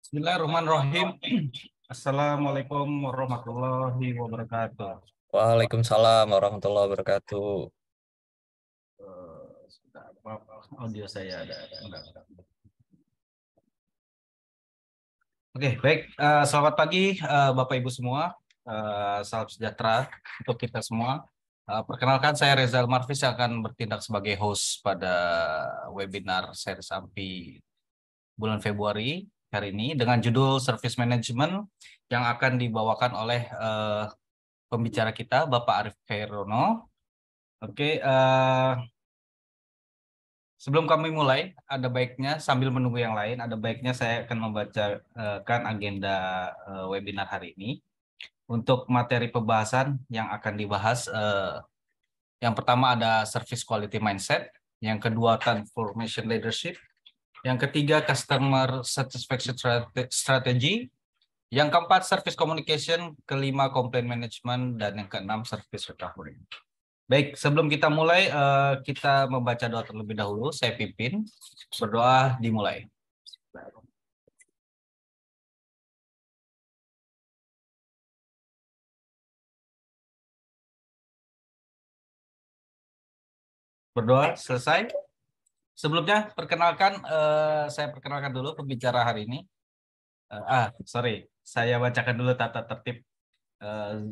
Bismillahirrahmanirrahim. Assalamualaikum warahmatullahi wabarakatuh. Waalaikumsalam warahmatullahi wabarakatuh. Audio saya ada. Oke, baik. Selamat pagi, Bapak Ibu semua. Salam sejahtera untuk kita semua. Perkenalkan, saya Rezal Marvis yang akan bertindak sebagai host pada webinar series AMPI bulan Februari hari ini dengan judul Service Management yang akan dibawakan oleh pembicara kita, Bapak Arif Khairono. Oke, sebelum kami mulai, ada baiknya sambil menunggu yang lain, ada baiknya saya akan membacakan agenda webinar hari ini. Untuk materi pembahasan yang akan dibahas, yang pertama ada Service Quality Mindset, yang kedua Transformation Leadership, yang ketiga Customer Satisfaction Strategy, yang keempat Service Communication, kelima Complaint Management, dan yang keenam Service Recovery. Baik, sebelum kita mulai, kita membaca doa terlebih dahulu. Saya pimpin, berdoa dimulai. Berdoa selesai. Sebelumnya, saya perkenalkan dulu pembicara hari ini. Saya bacakan dulu tata tertib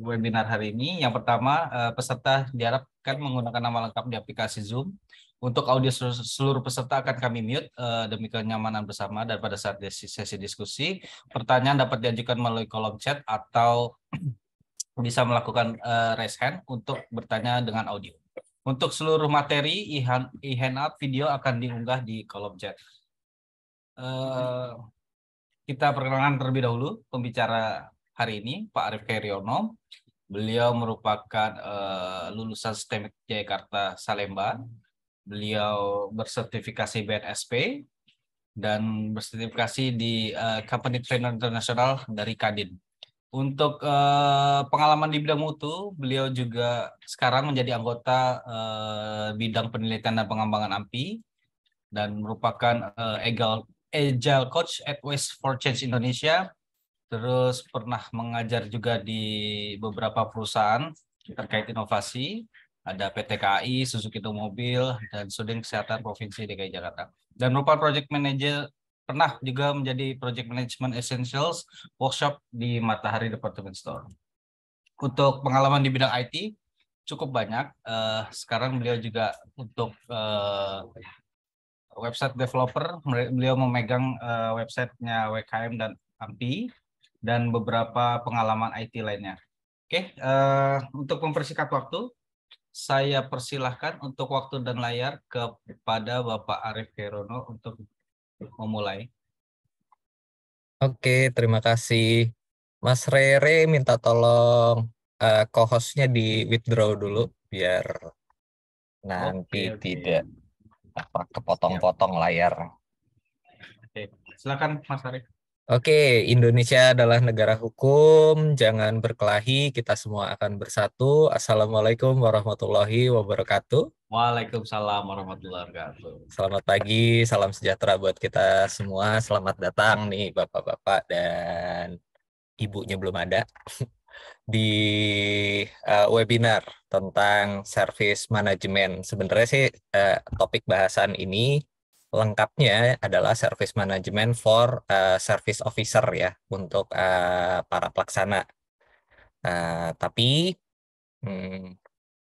webinar hari ini. Yang pertama, peserta diharapkan menggunakan nama lengkap di aplikasi Zoom. Untuk audio seluruh peserta akan kami mute demi kenyamanan bersama, dan pada saat sesi diskusi, pertanyaan dapat diajukan melalui kolom chat atau bisa melakukan raise hand untuk bertanya dengan audio. Untuk seluruh materi, e-handout video akan diunggah di kolom chat. Kita perkenalkan terlebih dahulu pembicara hari ini, Pak Arif Khairono. Beliau merupakan lulusan STEMIK Jakarta Salemba. Beliau bersertifikasi BNSP dan bersertifikasi di Company Trainer Internasional dari Kadin. Untuk pengalaman di bidang mutu, beliau juga sekarang menjadi anggota bidang penelitian dan pengembangan AMPI dan merupakan Agile Coach at Waste for Change Indonesia. Terus pernah mengajar juga di beberapa perusahaan terkait inovasi, ada PT KAI, Suzuki Automobil, dan Sudin Kesehatan Provinsi DKI Jakarta. Dan merupakan project manager, pernah juga menjadi Project Management Essentials Workshop di Matahari Department Store. Untuk pengalaman di bidang IT cukup banyak. Sekarang beliau juga untuk website developer, beliau memegang websitenya WKM dan AMPI, dan beberapa pengalaman IT lainnya. Oke, untuk mempersingkat waktu, saya persilahkan untuk waktu dan layar kepada Bapak Arif Khairono untuk memulai. Oke, terima kasih. Mas Rere minta tolong co-hostnya di withdraw dulu biar nanti Oke. tidak kepotong-potong layar. Oke, silakan Mas Arif. Oke, Indonesia adalah negara hukum, jangan berkelahi, kita semua akan bersatu. Assalamualaikum warahmatullahi wabarakatuh. Waalaikumsalam warahmatullahi wabarakatuh. Selamat pagi, salam sejahtera buat kita semua. Selamat datang nih Bapak-bapak dan ibunya belum ada di webinar tentang service management. Sebenarnya sih topik bahasan ini lengkapnya adalah service management for service officer ya, untuk para pelaksana. Tapi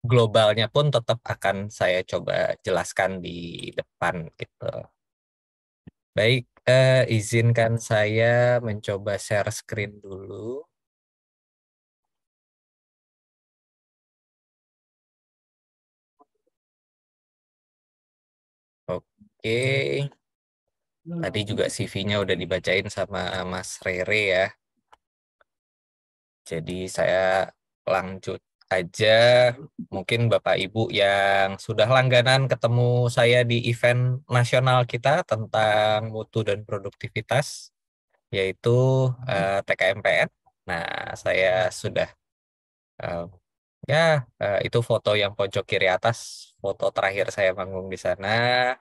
globalnya pun tetap akan saya coba jelaskan di depan gitu. Baik, izinkan saya mencoba share screen dulu. Oke, tadi juga CV-nya udah dibacain sama Mas Rere ya. Jadi saya lanjut aja. Mungkin Bapak Ibu yang sudah langganan ketemu saya di event nasional kita tentang mutu dan produktivitas, yaitu TKMPN. Nah, saya sudah Ya, itu foto yang pojok kiri atas, foto terakhir saya manggung di sana.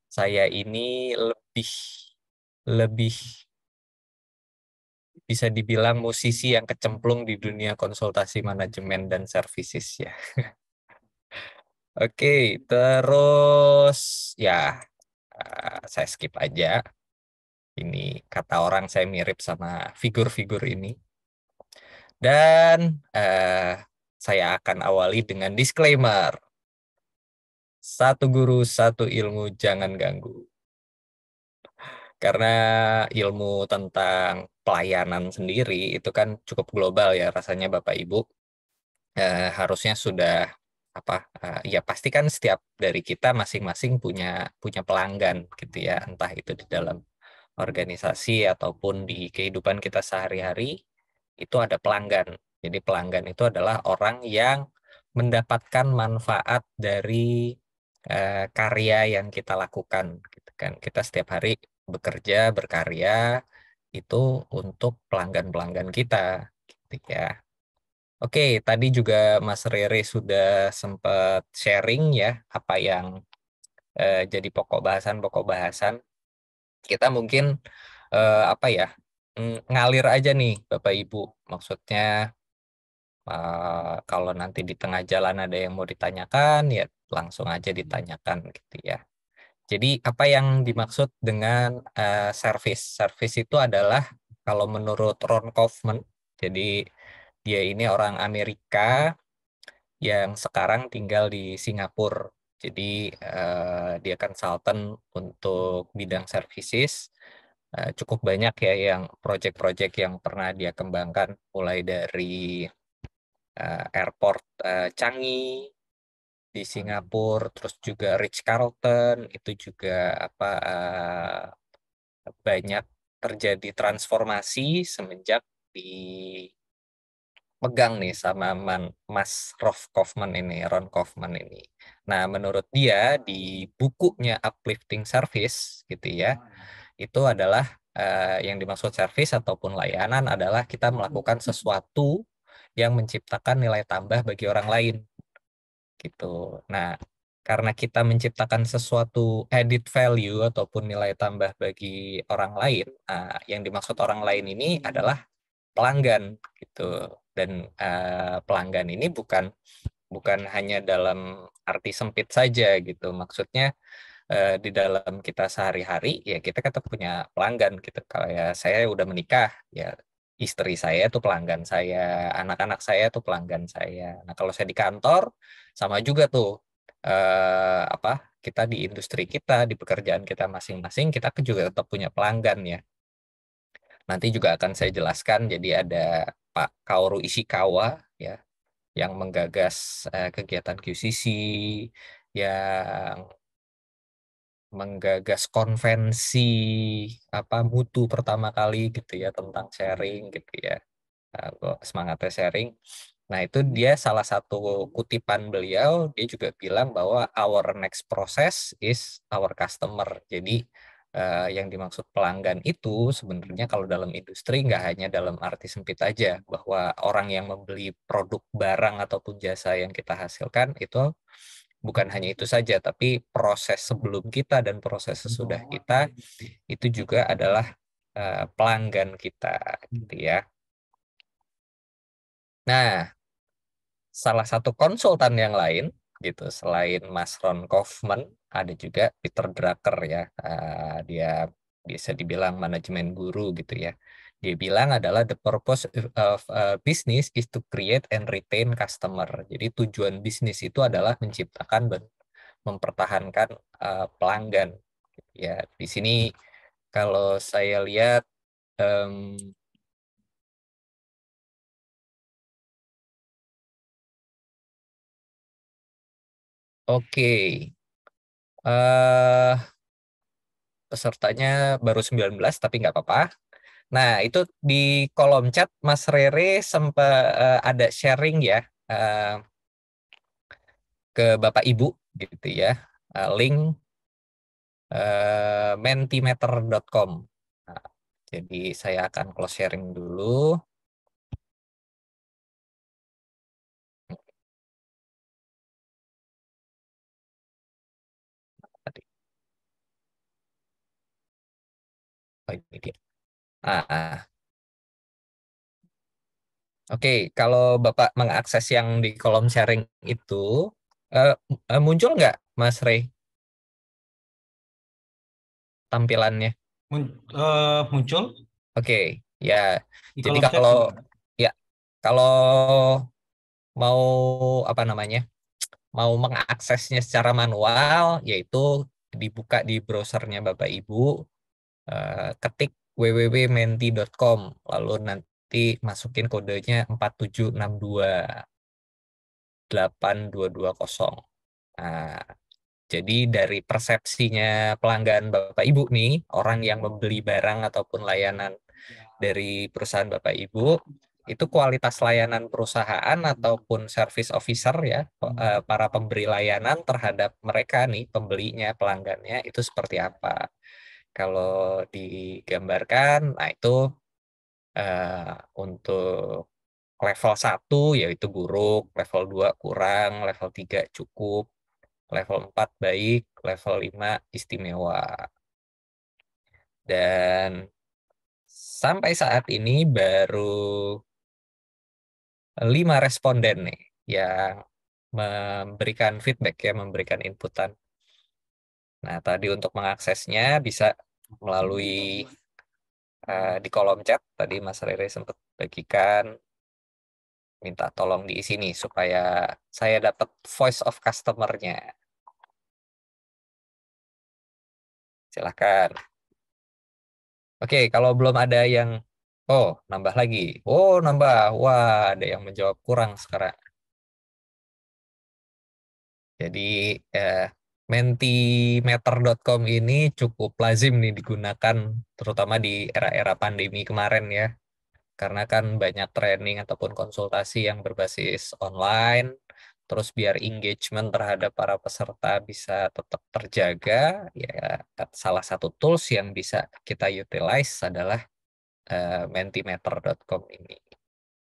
Saya ini lebih lebih bisa dibilang musisi yang kecemplung di dunia konsultasi manajemen dan services ya. Oke, terus ya saya skip aja. Ini kata orang saya mirip sama figur-figur ini. Dan saya akan awali dengan disclaimer. Satu guru, satu ilmu, jangan ganggu. Karena ilmu tentang pelayanan sendiri itu kan cukup global ya rasanya Bapak Ibu. Harusnya sudah apa ya pasti kan setiap dari kita masing-masing punya punya pelanggan gitu ya, entah itu di dalam organisasi ataupun di kehidupan kita sehari-hari itu ada pelanggan. Jadi pelanggan itu adalah orang yang mendapatkan manfaat dari karya yang kita lakukan gitu kan. Kita setiap hari bekerja, berkarya itu untuk pelanggan-pelanggan kita gitu ya. Oke, tadi juga Mas Rere sudah sempat sharing ya apa yang jadi pokok bahasan. Kita mungkin apa ya ngalir aja nih Bapak Ibu. Maksudnya kalau nanti di tengah jalan ada yang mau ditanyakan ya langsung aja ditanyakan gitu ya. Jadi apa yang dimaksud dengan service? Service itu adalah kalau menurut Ron Kaufman, jadi dia ini orang Amerika yang sekarang tinggal di Singapura. Jadi dia konsultan untuk bidang services. Cukup banyak ya yang proyek-proyek yang pernah dia kembangkan, mulai dari airport Changi di Singapura, terus juga Ritz-Carlton itu juga apa banyak terjadi transformasi semenjak dipegang nih sama Mas Rolf Kaufman ini, Ron Kaufman ini. Nah, menurut dia di bukunya Uplifting Service gitu ya, itu adalah yang dimaksud service ataupun layanan adalah kita melakukan sesuatu yang menciptakan nilai tambah bagi orang lain gitu. Nah, karena kita menciptakan sesuatu added value ataupun nilai tambah bagi orang lain, yang dimaksud orang lain ini adalah pelanggan gitu. Dan pelanggan ini bukan bukan hanya dalam arti sempit saja gitu. Maksudnya di dalam kita sehari-hari ya kita kan punya pelanggan gitu. Kalau ya saya udah menikah ya istri saya tuh pelanggan saya, anak-anak saya tuh pelanggan saya. Nah kalau saya di kantor sama juga tuh apa kita di industri kita di pekerjaan kita masing-masing kita juga tetap punya pelanggan ya. Nanti juga akan saya jelaskan. Jadi ada Pak Kaoru Ishikawa ya yang menggagas kegiatan QCC yang menggagas konvensi apa mutu pertama kali gitu ya tentang sharing gitu ya. Semangatnya sharing. Nah, itu dia salah satu kutipan beliau, dia juga bilang bahwa our next process is our customer. Jadi yang dimaksud pelanggan itu sebenarnya kalau dalam industri nggak hanya dalam arti sempit aja bahwa orang yang membeli produk barang ataupun jasa yang kita hasilkan itu bukan hanya itu saja, tapi proses sebelum kita dan proses sesudah kita itu juga adalah pelanggan kita, gitu ya. Nah, salah satu konsultan yang lain, gitu, selain Mas Ron Kaufman, ada juga Peter Drucker ya. Dia bisa dibilang manajemen guru gitu ya. Dia bilang adalah the purpose of business is to create and retain customer. Jadi tujuan bisnis itu adalah menciptakan dan mempertahankan pelanggan. Ya, di sini kalau saya lihat em, oke, eh pesertanya baru 19 tapi nggak apa-apa. Nah, itu di kolom chat Mas Rere sempat ada sharing ya eh, ke Bapak Ibu gitu ya. Link mentimeter.com. Nah, jadi saya akan close sharing dulu. Oh, ini dia. Oke, kalau Bapak mengakses yang di kolom sharing itu, eh, muncul nggak, Mas Rey, tampilannya? Muncul Oke, ya. di Jadi kolom chat kalau gimana? ya kalau mau apa namanya, mau mengaksesnya secara manual, yaitu dibuka di browsernya Bapak Ibu, ketik www.menti.com, lalu nanti masukin kodenya 476282220. Nah, jadi dari persepsinya pelanggan Bapak Ibu nih, orang yang membeli barang ataupun layanan dari perusahaan Bapak Ibu, itu kualitas layanan perusahaan ataupun service officer ya, para pemberi layanan terhadap mereka nih, pembelinya, pelanggannya, itu seperti apa. Kalau digambarkan, nah itu untuk level 1 yaitu buruk, level 2 kurang, level 3 cukup, level 4 baik, level 5 istimewa. Dan sampai saat ini baru 5 responden nih yang memberikan feedback ya, memberikan inputan. Nah, tadi untuk mengaksesnya bisa melalui di kolom chat, tadi Mas Rere sempat bagikan, minta tolong diisi nih supaya saya dapat voice of customer-nya. Silahkan. Oke, kalau belum ada yang, oh, nambah lagi. Oh, nambah. Wah, ada yang menjawab kurang sekarang. Jadi, eh, mentimeter.com ini cukup lazim nih digunakan, terutama di era-era pandemi kemarin ya. Karena kan banyak training ataupun konsultasi yang berbasis online, terus biar engagement terhadap para peserta bisa tetap terjaga, ya salah satu tools yang bisa kita utilize adalah mentimeter.com ini.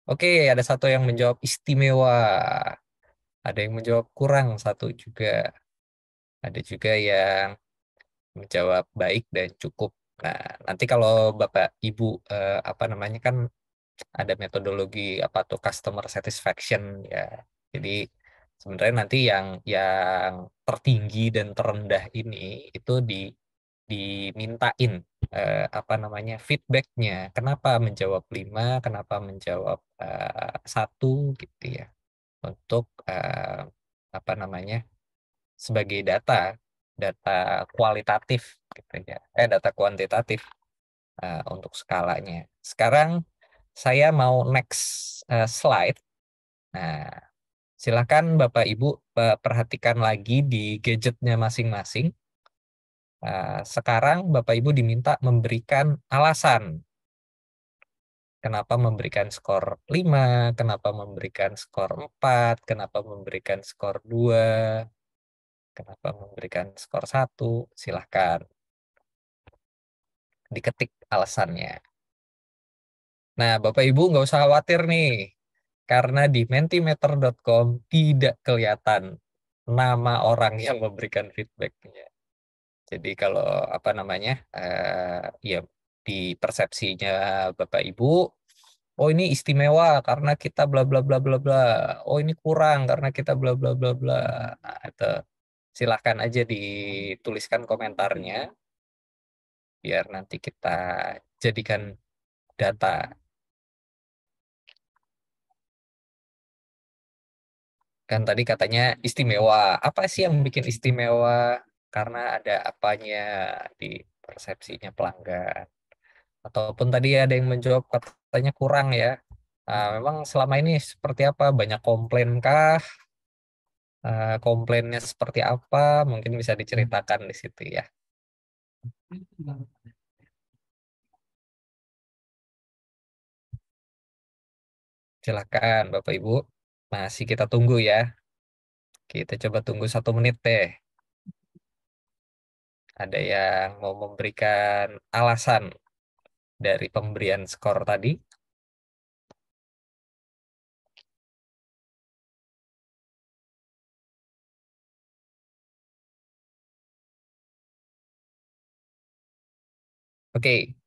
Oke, ada satu yang menjawab istimewa, ada yang menjawab kurang satu juga, ada juga yang menjawab baik dan cukup. Nah, nanti kalau Bapak Ibu apa namanya kan ada metodologi apa tuh customer satisfaction ya. Jadi sebenarnya nanti yang tertinggi dan terendah ini itu dimintain apa namanya feedbacknya. Kenapa menjawab 5, kenapa menjawab 1 gitu ya. Untuk apa namanya sebagai data kualitatif gitu ya. Data kuantitatif untuk skalanya. Sekarang saya mau next slide. Nah, silakan Bapak Ibu perhatikan lagi di gadgetnya masing-masing. Sekarang Bapak Ibu diminta memberikan alasan kenapa memberikan skor 5, kenapa memberikan skor 4, kenapa memberikan skor 2, kenapa memberikan skor 1. Silahkan diketik alasannya. Nah, Bapak Ibu nggak usah khawatir nih, karena di mentimeter.com tidak kelihatan nama orang yang memberikan feedbacknya. Jadi kalau apa namanya, ya di persepsinya Bapak Ibu, oh ini istimewa karena kita bla bla bla bla bla, oh ini kurang karena kita bla bla bla bla. Nah, itu silahkan aja dituliskan komentarnya, biar nanti kita jadikan data. Kan tadi katanya istimewa. Apa sih yang bikin istimewa? Karena ada apanya di persepsinya pelanggan. Ataupun tadi ada yang menjawab katanya kurang ya. Memang selama ini seperti apa? Banyak komplain kah? Komplainnya seperti apa? Mungkin bisa diceritakan di situ ya. Silakan Bapak Ibu. Masih kita tunggu ya. Kita coba tunggu 1 menit deh. Ada yang mau memberikan alasan dari pemberian skor tadi? Oke,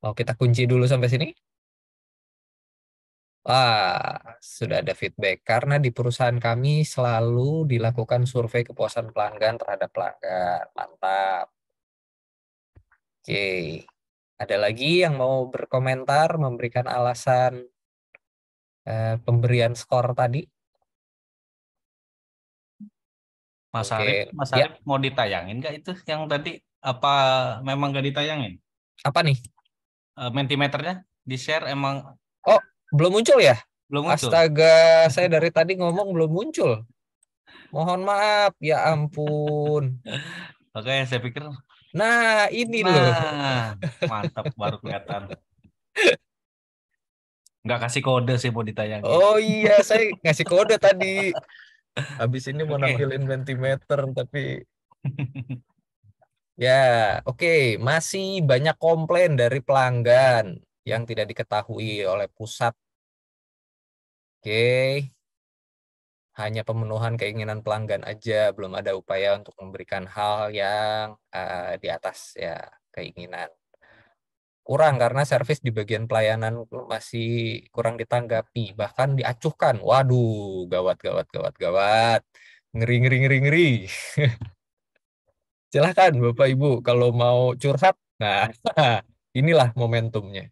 Mau kita kunci dulu sampai sini? Sudah ada feedback. Karena di perusahaan kami selalu dilakukan survei kepuasan pelanggan terhadap pelanggan. Mantap. Oke. Ada lagi yang mau berkomentar, memberikan alasan pemberian skor tadi? Mungkin, Mas ya. Arif mau ditayangin nggak itu yang tadi? Apa memang nggak ditayangin? Apa nih? Mentimeternya di share emang Oh, belum muncul ya? belum muncul. Astaga, saya dari tadi ngomong belum muncul. Mohon maaf, ya ampun. Oke, saya pikir, Nah, ini loh. nah, mantap baru kelihatan. Nggak kasih kode sih mau ditayangin. Oh iya, saya ngasih kode tadi. Habis ini mau Oke. nampilin Mentimeter, tapi ya, oke. Masih banyak komplain dari pelanggan yang tidak diketahui oleh pusat. Oke, hanya pemenuhan keinginan pelanggan aja, belum ada upaya untuk memberikan hal yang di atas ya keinginan. Kurang karena servis di bagian pelayanan masih kurang ditanggapi, bahkan diacuhkan. Waduh, gawat, gawat, gawat, gawat. Ngeri, ngeri, ngeri, ngeri. Silahkan Bapak Ibu kalau mau curhat. Nah, inilah momentumnya.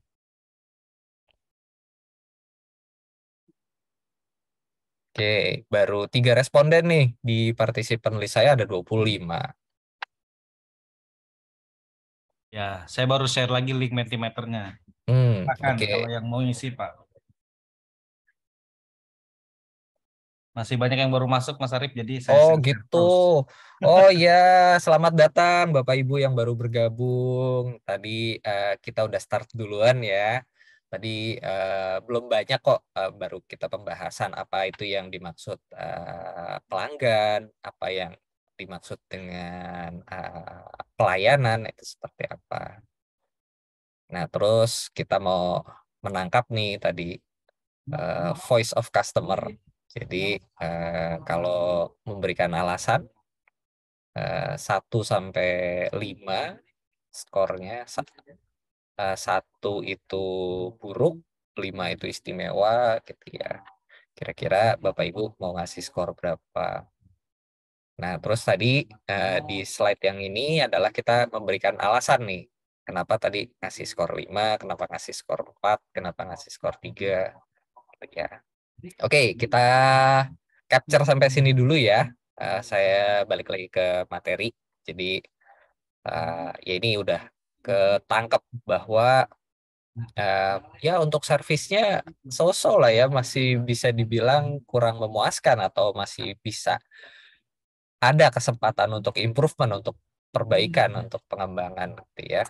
Oke, baru 3 responden nih. Di partisipan list saya ada 25. Ya, saya baru share lagi link Mentimeternya. Silakan Oke. kalau yang mau isi, Pak. Masih banyak yang baru masuk, Mas Arif, jadi saya Oh share gitu. terus. Oh ya, selamat datang Bapak Ibu yang baru bergabung. Tadi kita udah start duluan ya. Tadi belum banyak kok, baru kita pembahasan apa itu yang dimaksud pelanggan, apa yang dimaksud dengan pelayanan itu seperti apa. Nah, terus kita mau menangkap nih tadi voice of customer. Jadi kalau memberikan alasan 1 sampai 5 skornya, 1 itu buruk, 5 itu istimewa gitu ya. Kira-kira Bapak Ibu mau ngasih skor berapa? Nah, terus tadi di slide yang ini adalah kita memberikan alasan nih. Kenapa tadi ngasih skor 5, kenapa ngasih skor 4, kenapa ngasih skor 3. Ya. Oke, kita capture sampai sini dulu ya. Saya balik lagi ke materi. Jadi ya ini udah ketangkep bahwa ya untuk servisnya so-so lah ya, masih bisa dibilang kurang memuaskan atau masih bisa ada kesempatan untuk improvement, untuk perbaikan, untuk pengembangan gitu ya.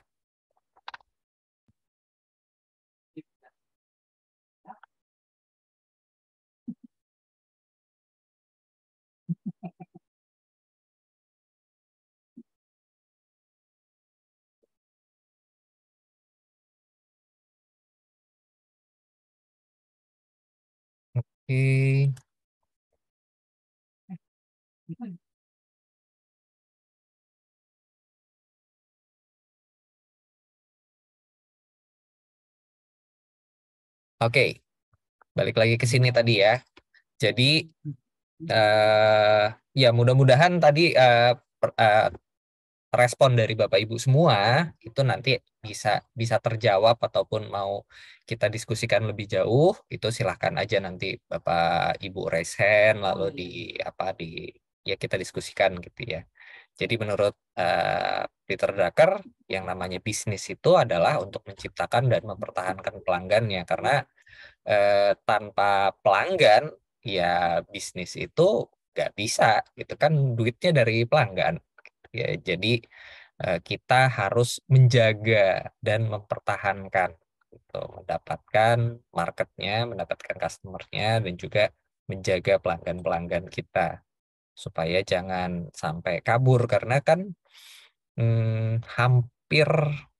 Oke, oke, balik lagi ke sini tadi ya. Jadi ya mudah-mudahan tadi respon dari Bapak Ibu semua itu nanti bisa bisa terjawab ataupun mau kita diskusikan lebih jauh itu silahkan aja nanti Bapak Ibu raise hand lalu di apa di ya kita diskusikan gitu ya. Jadi menurut Peter Drucker yang namanya bisnis itu adalah untuk menciptakan dan mempertahankan pelanggannya karena tanpa pelanggan ya bisnis itu nggak bisa gitu kan duitnya dari pelanggan ya jadi kita harus menjaga dan mempertahankan gitu, mendapatkan marketnya, mendapatkan customernya dan juga menjaga pelanggan-pelanggan kita supaya jangan sampai kabur karena kan hampir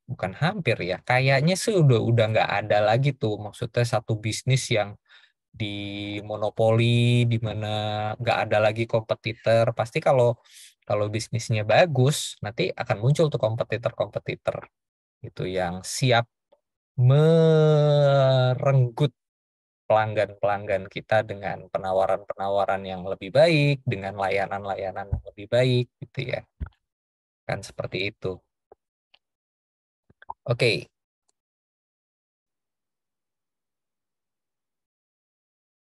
bukan hampir ya kayaknya sih udah nggak ada lagi tuh maksudnya satu bisnis yang dimonopoli di mana nggak ada lagi kompetitor pasti kalau kalau bisnisnya bagus nanti akan muncul tuh kompetitor-kompetitor itu yang siap merenggut pelanggan-pelanggan kita dengan penawaran-penawaran yang lebih baik, dengan layanan-layanan yang lebih baik, gitu ya. Kan seperti itu. Oke.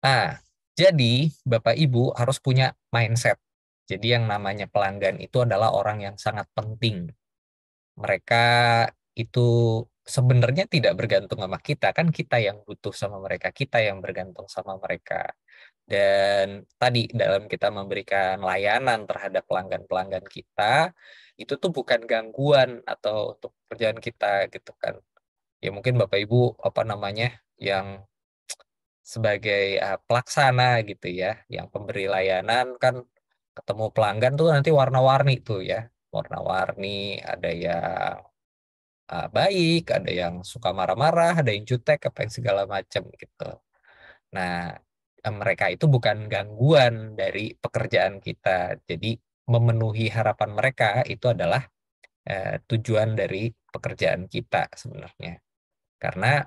Nah, jadi Bapak Ibu harus punya mindset. Jadi yang namanya pelanggan itu adalah orang yang sangat penting. Mereka itu sebenarnya tidak bergantung sama kita, kan kita yang butuh sama mereka, kita yang bergantung sama mereka. Dan tadi dalam kita memberikan layanan terhadap pelanggan-pelanggan kita, itu tuh bukan gangguan atau untuk kerjaan kita gitu kan. Ya mungkin Bapak Ibu apa namanya yang sebagai pelaksana gitu ya, yang pemberi layanan kan ketemu pelanggan tuh nanti warna-warni tuh ya. Warna-warni, ada yang baik, ada yang suka marah-marah, ada yang jutek, apa yang segala macam gitu. Nah, mereka itu bukan gangguan dari pekerjaan kita. Jadi memenuhi harapan mereka itu adalah tujuan dari pekerjaan kita sebenarnya. Karena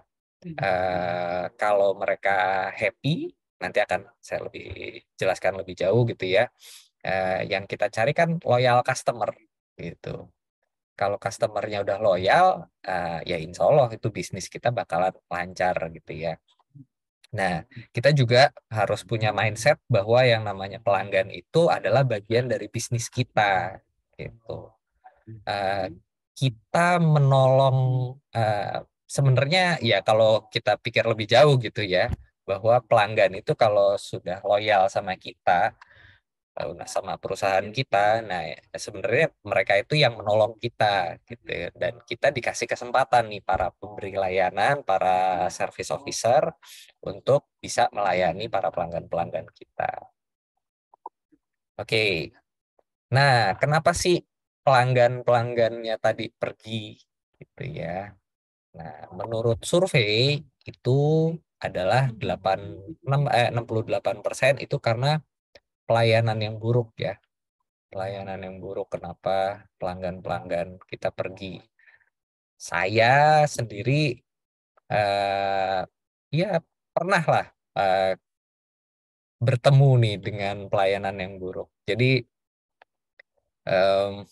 kalau mereka happy, nanti akan saya lebih jelaskan lebih jauh gitu ya. Yang kita cari kan loyal customer gitu. Kalau customernya udah loyal, ya insya Allah itu bisnis kita bakalan lancar gitu ya. Nah, kita juga harus punya mindset bahwa yang namanya pelanggan itu adalah bagian dari bisnis kita gitu. Eh, Kita menolong, sebenarnya ya kalau kita pikir lebih jauh gitu ya, bahwa pelanggan itu kalau sudah loyal sama kita, sama perusahaan kita, nah sebenarnya mereka itu yang menolong kita gitu ya. Dan kita dikasih kesempatan nih para pemberi layanan, para service officer untuk bisa melayani para pelanggan-pelanggan kita. Oke, nah kenapa sih pelanggan-pelanggannya tadi pergi gitu ya? Nah, menurut survei itu adalah 68% itu karena pelayanan yang buruk ya. Pelayanan yang buruk, kenapa pelanggan-pelanggan kita pergi. Saya sendiri eh, ya pernah lah eh, bertemu nih dengan pelayanan yang buruk. Jadi em,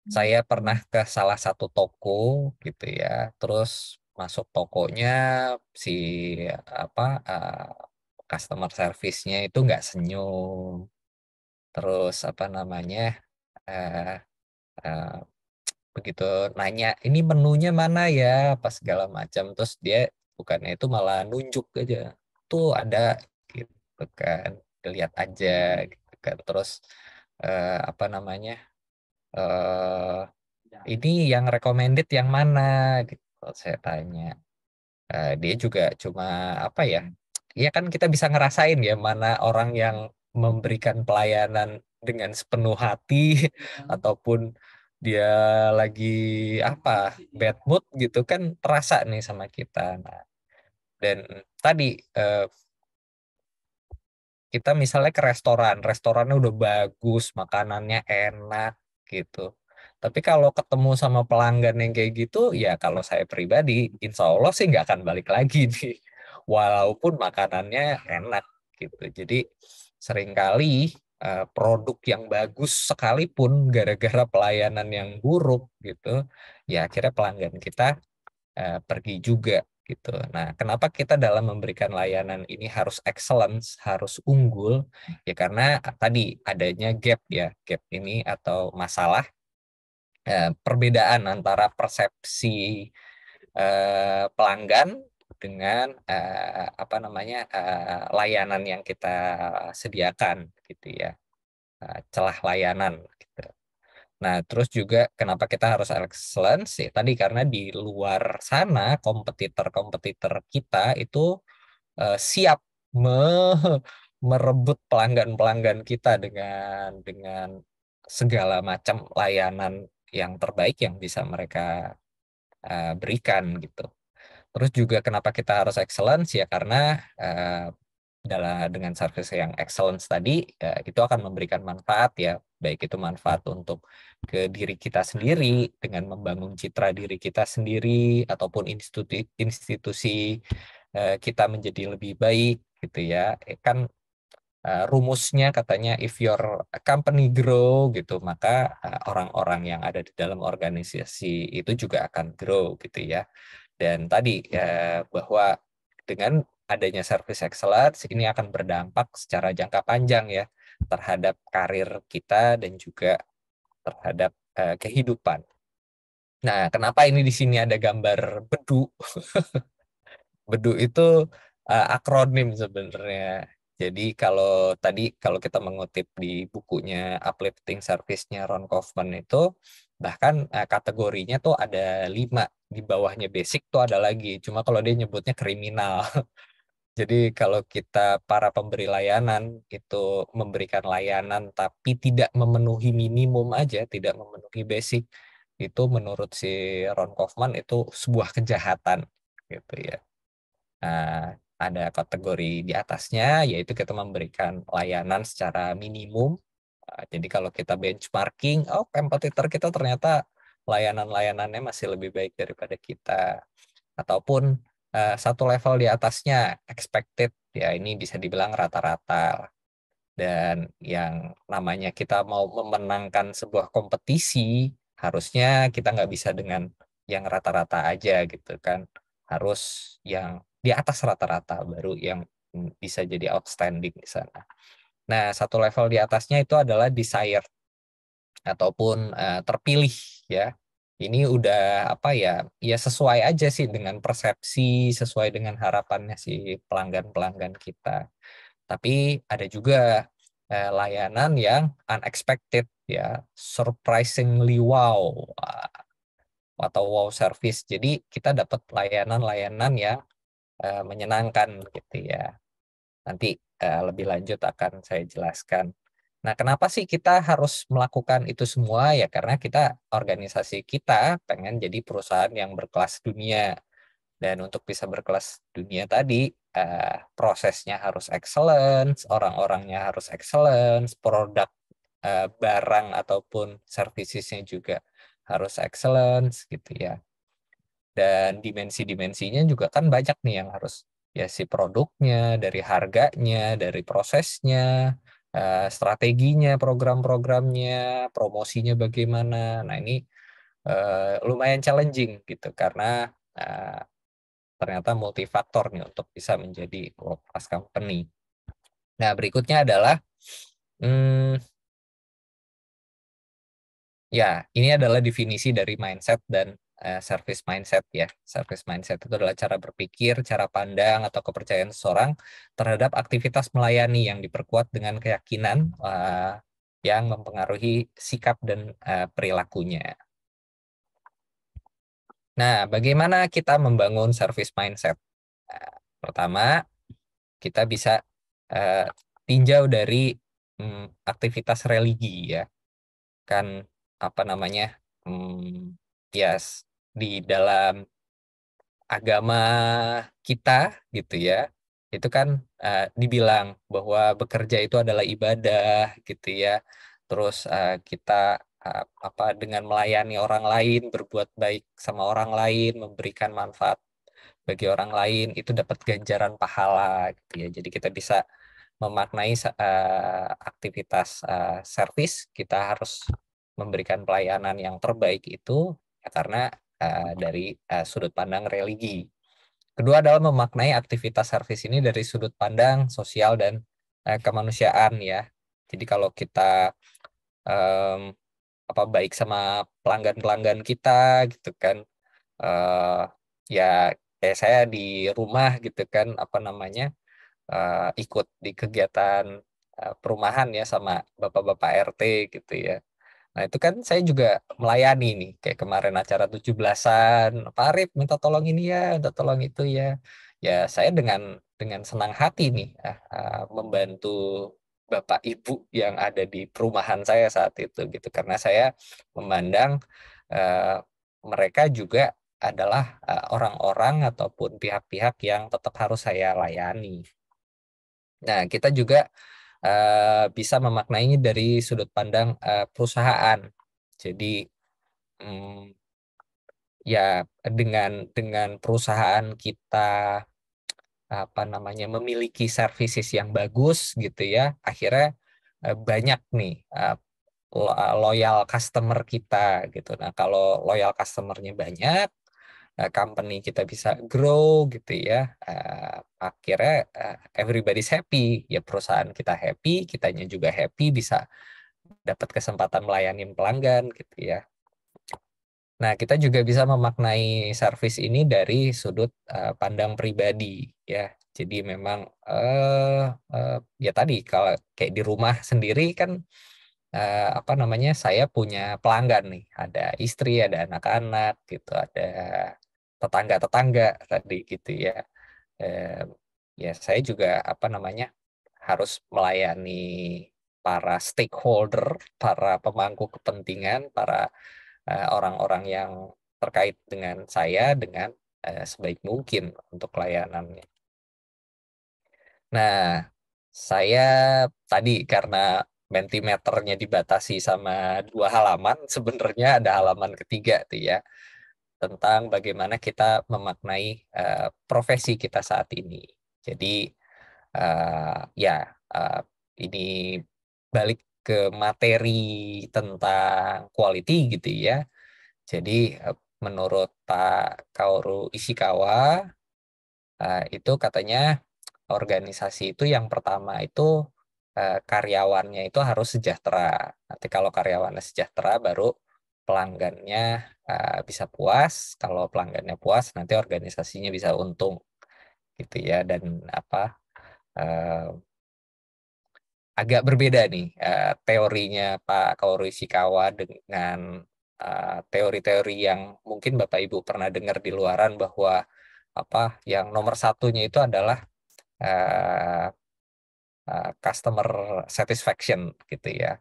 saya pernah ke salah satu toko gitu ya, terus masuk tokonya si apa customer service-nya itu nggak senyum, terus apa namanya eh, eh, begitu nanya ini menunya mana ya pas segala macam, terus dia bukannya itu malah nunjuk aja tuh ada gitu kan, lihat aja gitu kan, terus apa namanya eh ini yang recommended yang mana gitu saya tanya. Dia juga cuma apa ya, ya kan kita bisa ngerasain ya mana orang yang memberikan pelayanan dengan sepenuh hati ataupun dia lagi apa bad mood gitu kan terasa nih sama kita. Nah, dan tadi eh, kita misalnya ke restoran, restorannya udah bagus, makanannya enak gitu. Tapi kalau ketemu sama pelanggan yang kayak gitu, ya kalau saya pribadi, insya Allah sih nggak akan balik lagi nih. Walaupun makanannya enak gitu. Jadi seringkali produk yang bagus sekalipun gara-gara pelayanan yang buruk gitu, ya akhirnya pelanggan kita pergi juga gitu. Nah, kenapa kita dalam memberikan layanan ini harus excellence, harus unggul? Ya karena tadi adanya gap ya, gap ini atau masalah perbedaan antara persepsi pelanggan dengan apa namanya layanan yang kita sediakan gitu ya, celah layanan gitu. Nah, terus juga kenapa kita harus excellence ya tadi karena di luar sana kompetitor-kompetitor kita itu siap merebut pelanggan-pelanggan kita dengan segala macam layanan yang terbaik yang bisa mereka berikan gitu. Terus juga kenapa kita harus excellence ya karena dalam dengan service yang excellence tadi itu akan memberikan manfaat ya baik itu manfaat untuk ke diri kita sendiri dengan membangun citra diri kita sendiri ataupun institusi kita menjadi lebih baik gitu ya. Kan rumusnya katanya if your company grow gitu, maka orang-orang yang ada di dalam organisasi itu juga akan grow gitu ya. Dan tadi bahwa dengan adanya service excellence ini akan berdampak secara jangka panjang ya terhadap karir kita dan juga terhadap kehidupan. Nah, kenapa ini di sini ada gambar bedu? Bedu itu akronim sebenarnya. Jadi kalau kita mengutip di bukunya Uplifting Service-nya Ron Kaufman itu, bahkan kategorinya tuh ada 5, di bawahnya basic tuh ada lagi. Cuma kalau dia nyebutnya kriminal. Jadi kalau kita para pemberi layanan itu memberikan layanan tapi tidak memenuhi minimum aja, tidak memenuhi basic, itu menurut si Ron Kaufman itu sebuah kejahatan gitu ya. Nah, ada kategori di atasnya, yaitu kita memberikan layanan secara minimum. Jadi kalau kita benchmarking, oh kompetitor kita ternyata layanan-layanannya masih lebih baik daripada kita. Ataupun satu level di atasnya, expected, ya ini bisa dibilang rata-rata. Dan yang namanya kita mau memenangkan sebuah kompetisi, harusnya kita nggak bisa dengan yang rata-rata aja gitu kan. Harus yang di atas rata-rata baru yang bisa jadi outstanding di sana. Nah, satu level di atasnya itu adalah desired ataupun terpilih ya. Ini udah apa ya? Ya sesuai aja sih dengan persepsi, sesuai dengan harapannya si pelanggan-pelanggan kita. Tapi ada juga layanan yang unexpected ya, surprisingly wow atau wow service. Jadi kita dapat layanan-layanan yang menyenangkan gitu ya. Nanti lebih lanjut akan saya jelaskan. Nah, kenapa sih kita harus melakukan itu semua? Ya karena organisasi kita pengen jadi perusahaan yang berkelas dunia. Dan untuk bisa berkelas dunia tadi, prosesnya harus excellence, orang-orangnya harus excellence, produk barang ataupun servicesnya juga harus excellence gitu ya. Dan dimensi-dimensinya juga kan banyak nih yang harus ya si produknya, dari harganya, dari prosesnya, strateginya, program-programnya, promosinya bagaimana. Nah ini lumayan challenging gitu karena ternyata multifaktor nih untuk bisa menjadi world class company. Nah berikutnya adalah ya ini adalah definisi dari mindset dan service mindset ya. Service mindset itu adalah cara berpikir, cara pandang atau kepercayaan seseorang terhadap aktivitas melayani yang diperkuat dengan keyakinan yang mempengaruhi sikap dan perilakunya. Nah, bagaimana kita membangun service mindset? Pertama, kita bisa tinjau dari aktivitas religi ya. Kan apa namanya? Yes, di dalam agama kita gitu ya. Itu kan dibilang bahwa bekerja itu adalah ibadah gitu ya. Terus kita apa dengan melayani orang lain, berbuat baik sama orang lain, memberikan manfaat bagi orang lain itu dapat ganjaran pahala gitu ya. Jadi kita bisa memaknai aktivitas service, kita harus memberikan pelayanan yang terbaik itu ya, karena dari sudut pandang religi. Kedua adalah memaknai aktivitas service ini dari sudut pandang sosial dan kemanusiaan ya. Jadi kalau kita um, apa baik sama pelanggan-pelanggan kita gitu kan, ya kayak saya di rumah gitu kan apa namanya ikut di kegiatan perumahan ya sama bapak-bapak RT gitu ya. Nah itu kan saya juga melayani nih kayak kemarin acara 17-an, Pak Arif minta tolong ini ya, minta tolong itu ya. Ya saya dengan senang hati nih membantu Bapak Ibu yang ada di perumahan saya saat itu gitu karena saya memandang eh, mereka juga adalah orang-orang ataupun pihak-pihak yang tetap harus saya layani. Nah, kita juga bisa memaknainya dari sudut pandang perusahaan. Jadi ya dengan perusahaan kita memiliki services yang bagus gitu ya, akhirnya banyak nih loyal customer kita gitu. Nah, kalau loyal customernya banyak, company kita bisa grow gitu ya. Akhirnya everybody's happy, ya perusahaan kita happy, kitanya juga happy, bisa dapat kesempatan melayani pelanggan gitu ya. Nah, kita juga bisa memaknai service ini dari sudut pandang pribadi ya. Jadi memang ya tadi kalau kayak di rumah sendiri kan saya punya pelanggan nih, ada istri, ada anak-anak gitu, ada tetangga-tetangga tadi gitu ya. Eh, Ya saya juga harus melayani para stakeholder, para pemangku kepentingan, para orang-orang yang terkait dengan saya dengan sebaik mungkin untuk layanannya. Nah, saya tadi karena Mentimeternya dibatasi sama 2 halaman, sebenarnya ada halaman ketiga tuh ya, tentang bagaimana kita memaknai profesi kita saat ini. Jadi ya uh, ini balik ke materi tentang quality gitu ya. Jadi menurut Pak Kaoru Ishikawa itu katanya organisasi itu yang pertama itu karyawannya itu harus sejahtera. Nanti kalau karyawannya sejahtera baru pelanggannya bisa puas. Kalau pelanggannya puas nanti organisasinya bisa untung gitu ya. Dan eh, agak berbeda nih teorinya Pak Kaoru Ishikawa dengan teori-teori yang mungkin Bapak Ibu pernah dengar di luaran, bahwa yang nomor satunya itu adalah uh, customer satisfaction gitu ya.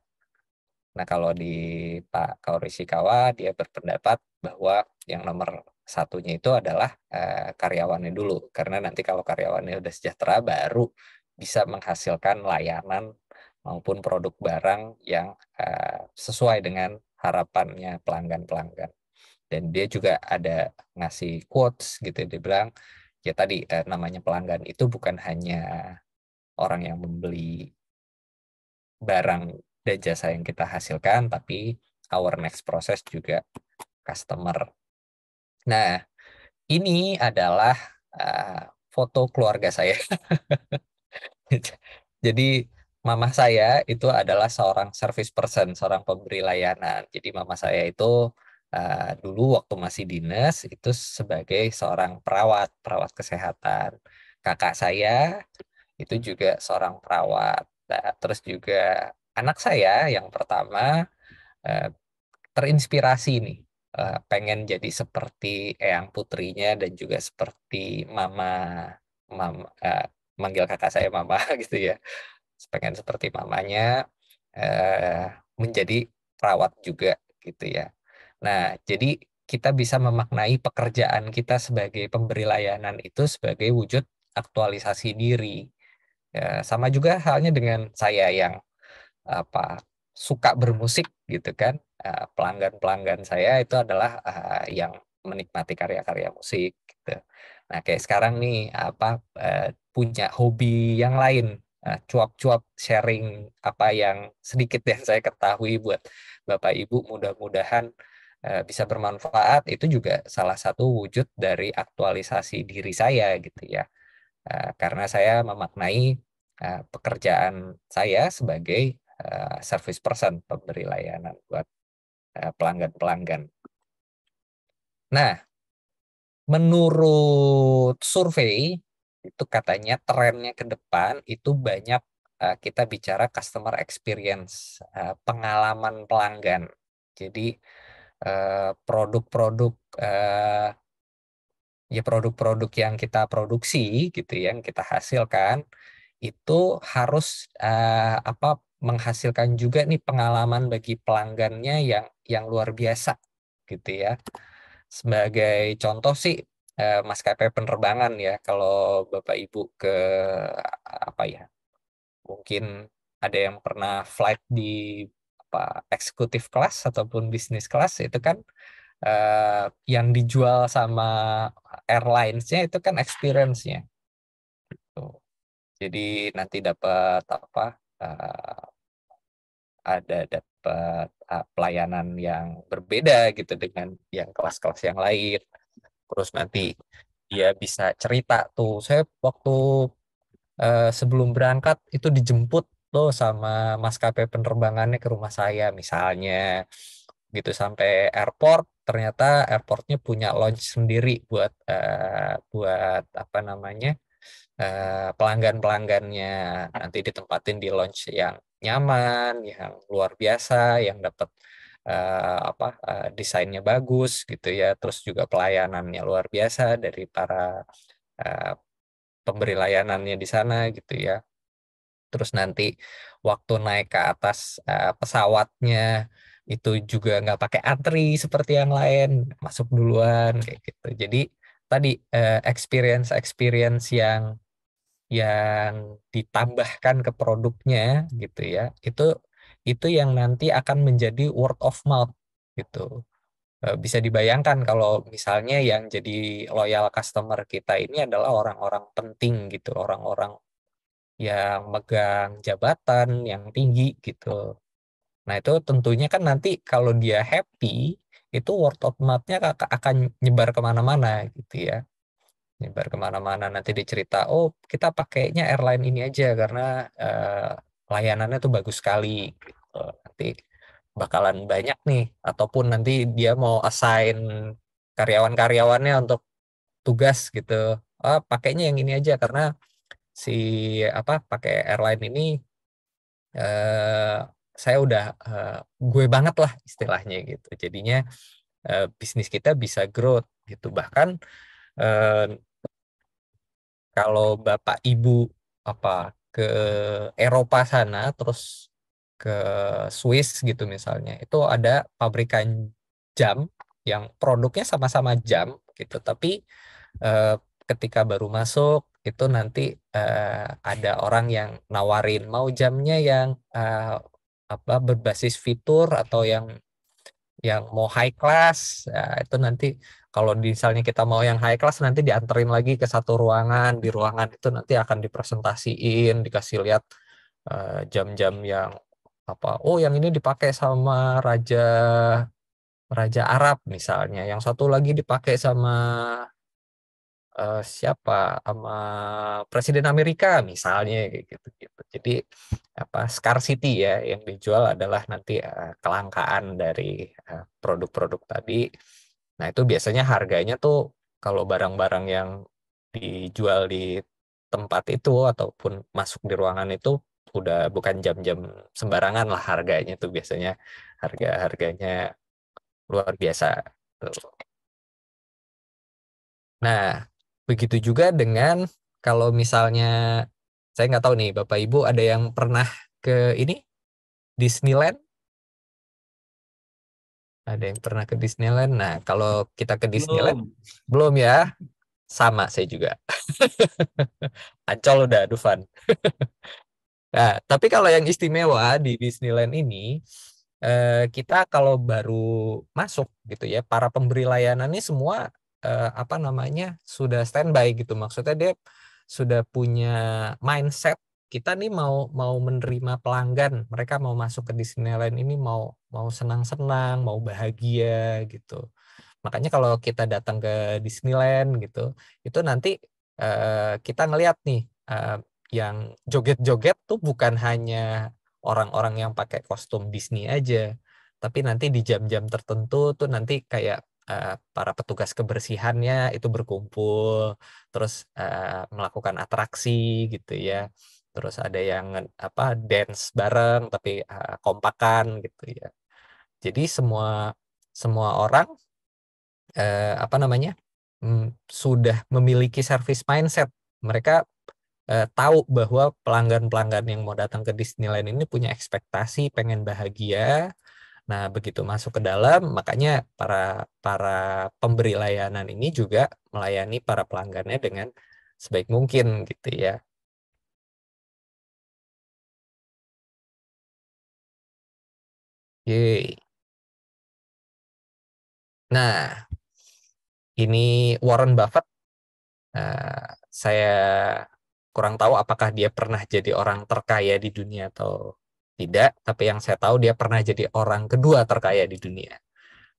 Nah, kalau di Pak Kaori Ishikawa dia berpendapat bahwa yang nomor satunya itu adalah karyawannya dulu, karena nanti kalau karyawannya udah sejahtera baru bisa menghasilkan layanan maupun produk barang yang sesuai dengan harapannya pelanggan-pelanggan. Dan dia juga ada ngasih quotes gitu, dia bilang ya tadi namanya pelanggan itu bukan hanya orang yang membeli barang dan jasa yang kita hasilkan, tapi our next process juga customer. Nah, ini adalah foto keluarga saya. Jadi mama saya itu adalah seorang service person, seorang pemberi layanan. Jadi mama saya itu dulu waktu masih dinas itu sebagai seorang perawat, perawat kesehatan. Kakak saya itu juga seorang perawat. Nah, terus juga anak saya yang pertama eh, terinspirasi nih, pengen jadi seperti eyang putrinya dan juga seperti mama, manggil kakak saya mama gitu ya, pengen seperti mamanya, menjadi perawat juga gitu ya. Nah, jadi kita bisa memaknai pekerjaan kita sebagai pemberi layanan itu sebagai wujud aktualisasi diri. Ya, sama juga halnya dengan saya yang apa suka bermusik gitu kan. Pelanggan-pelanggan saya itu adalah yang menikmati karya-karya musik gitu. Nah, kayak sekarang nih punya hobi yang lain, cuap-cuap sharing apa yang sedikit yang saya ketahui buat Bapak Ibu, mudah-mudahan bisa bermanfaat. Itu juga salah satu wujud dari aktualisasi diri saya gitu ya. Karena saya memaknai pekerjaan saya sebagai service person, pemberi layanan buat pelanggan-pelanggan. Nah, menurut survei itu katanya trennya ke depan itu banyak kita bicara customer experience, pengalaman pelanggan. Jadi produk-produk ya produk-produk yang kita produksi gitu ya, yang kita hasilkan itu harus menghasilkan juga nih pengalaman bagi pelanggannya yang luar biasa gitu ya. Sebagai contoh sih maskapai penerbangan ya, kalau Bapak Ibu ke apa ya, mungkin ada yang pernah flight di apa executive class ataupun business class, itu kan yang dijual sama airlines-nya itu kan experience-nya. Tuh. Jadi nanti dapat apa? eh, ada dapat pelayanan yang berbeda gitu dengan yang kelas-kelas yang lain. Terus nanti dia bisa cerita tuh, saya waktu sebelum berangkat itu dijemput tuh sama maskapai penerbangannya ke rumah saya misalnya, gitu sampai airport, ternyata airportnya punya lounge sendiri buat apa namanya, pelanggan-pelanggannya, nanti ditempatin di lounge yang nyaman, yang luar biasa, yang dapat desainnya bagus gitu ya, terus juga pelayanannya luar biasa dari para eh, pemberi layanannya di sana gitu ya. Terus nanti waktu naik ke atas pesawatnya itu juga nggak pakai antri seperti yang lain, masuk duluan kayak gitu. Jadi tadi experience experience yang ditambahkan ke produknya gitu ya, itu yang nanti akan menjadi word of mouth gitu. Bisa dibayangkan kalau misalnya yang jadi loyal customer kita ini adalah orang-orang penting gitu, orang-orang yang megang jabatan yang tinggi gitu. Nah, itu tentunya kan nanti kalau dia happy, itu word of mouth-nya akan nyebar kemana-mana gitu ya. Nyebar kemana-mana, nanti dicerita, oh kita pakainya airline ini aja karena layanannya tuh bagus sekali. Gitu. Nanti bakalan banyak nih, ataupun nanti dia mau assign karyawan-karyawannya untuk tugas gitu. Ah, pakainya yang ini aja karena si apa pakai airline ini eh, saya udah gue banget lah istilahnya gitu. Jadinya bisnis kita bisa growth gitu. Bahkan eh, kalau Bapak Ibu apa ke Eropa sana terus ke Swiss gitu misalnya, itu ada pabrikan jam yang produknya sama-sama jam gitu, tapi eh, ketika baru masuk itu nanti ada orang yang nawarin mau jamnya yang apa berbasis fitur atau yang mau high class. Nah, itu nanti kalau misalnya kita mau yang high class nanti dianterin lagi ke satu ruangan, di ruangan itu nanti akan dipresentasiin, dikasih lihat jam-jam yang apa, oh yang ini dipakai sama raja raja Arab misalnya, yang satu lagi dipakai sama siapa, sama Presiden Amerika misalnya kayak gitu gitu. Jadi apa scarcity ya yang dijual adalah nanti kelangkaan dari produk-produk tadi. Nah, itu biasanya harganya tuh kalau barang-barang yang dijual di tempat itu ataupun masuk di ruangan itu udah bukan jam-jam sembarangan lah, harganya tuh biasanya harga-harganya luar biasa tuh. Nah, begitu juga dengan kalau misalnya saya nggak tahu nih Bapak Ibu ada yang pernah ke ini Disneyland? Ada yang pernah ke Disneyland? Nah, kalau kita ke Disneyland Belum. belum ya? Sama saya juga. Ancol udah Dufan. Nah, tapi kalau yang istimewa di Disneyland ini, kita kalau baru masuk gitu ya, para pemberi layanan ini semua apa namanya sudah standby gitu. Maksudnya dia sudah punya mindset kita nih mau mau menerima pelanggan, mereka mau masuk ke Disneyland ini mau mau senang-senang, mau bahagia gitu. Makanya kalau kita datang ke Disneyland gitu, itu nanti kita ngeliat nih yang joget-joget tuh bukan hanya orang-orang yang pakai kostum Disney aja, tapi nanti di jam-jam tertentu tuh nanti kayak para petugas kebersihannya itu berkumpul, terus melakukan atraksi gitu ya. Terus ada yang apa dance bareng tapi kompakan gitu ya. Jadi semua semua orang apa namanya sudah memiliki service mindset. Mereka tahu bahwa pelanggan-pelanggan yang mau datang ke Disneyland ini punya ekspektasi pengen bahagia. Nah, begitu masuk ke dalam, makanya para para pemberi layanan ini juga melayani para pelanggannya dengan sebaik mungkin gitu ya. Yeay. Nah, ini Warren Buffett. Saya kurang tahu apakah dia pernah jadi orang terkaya di dunia atau tidak, tapi yang saya tahu dia pernah jadi orang kedua terkaya di dunia.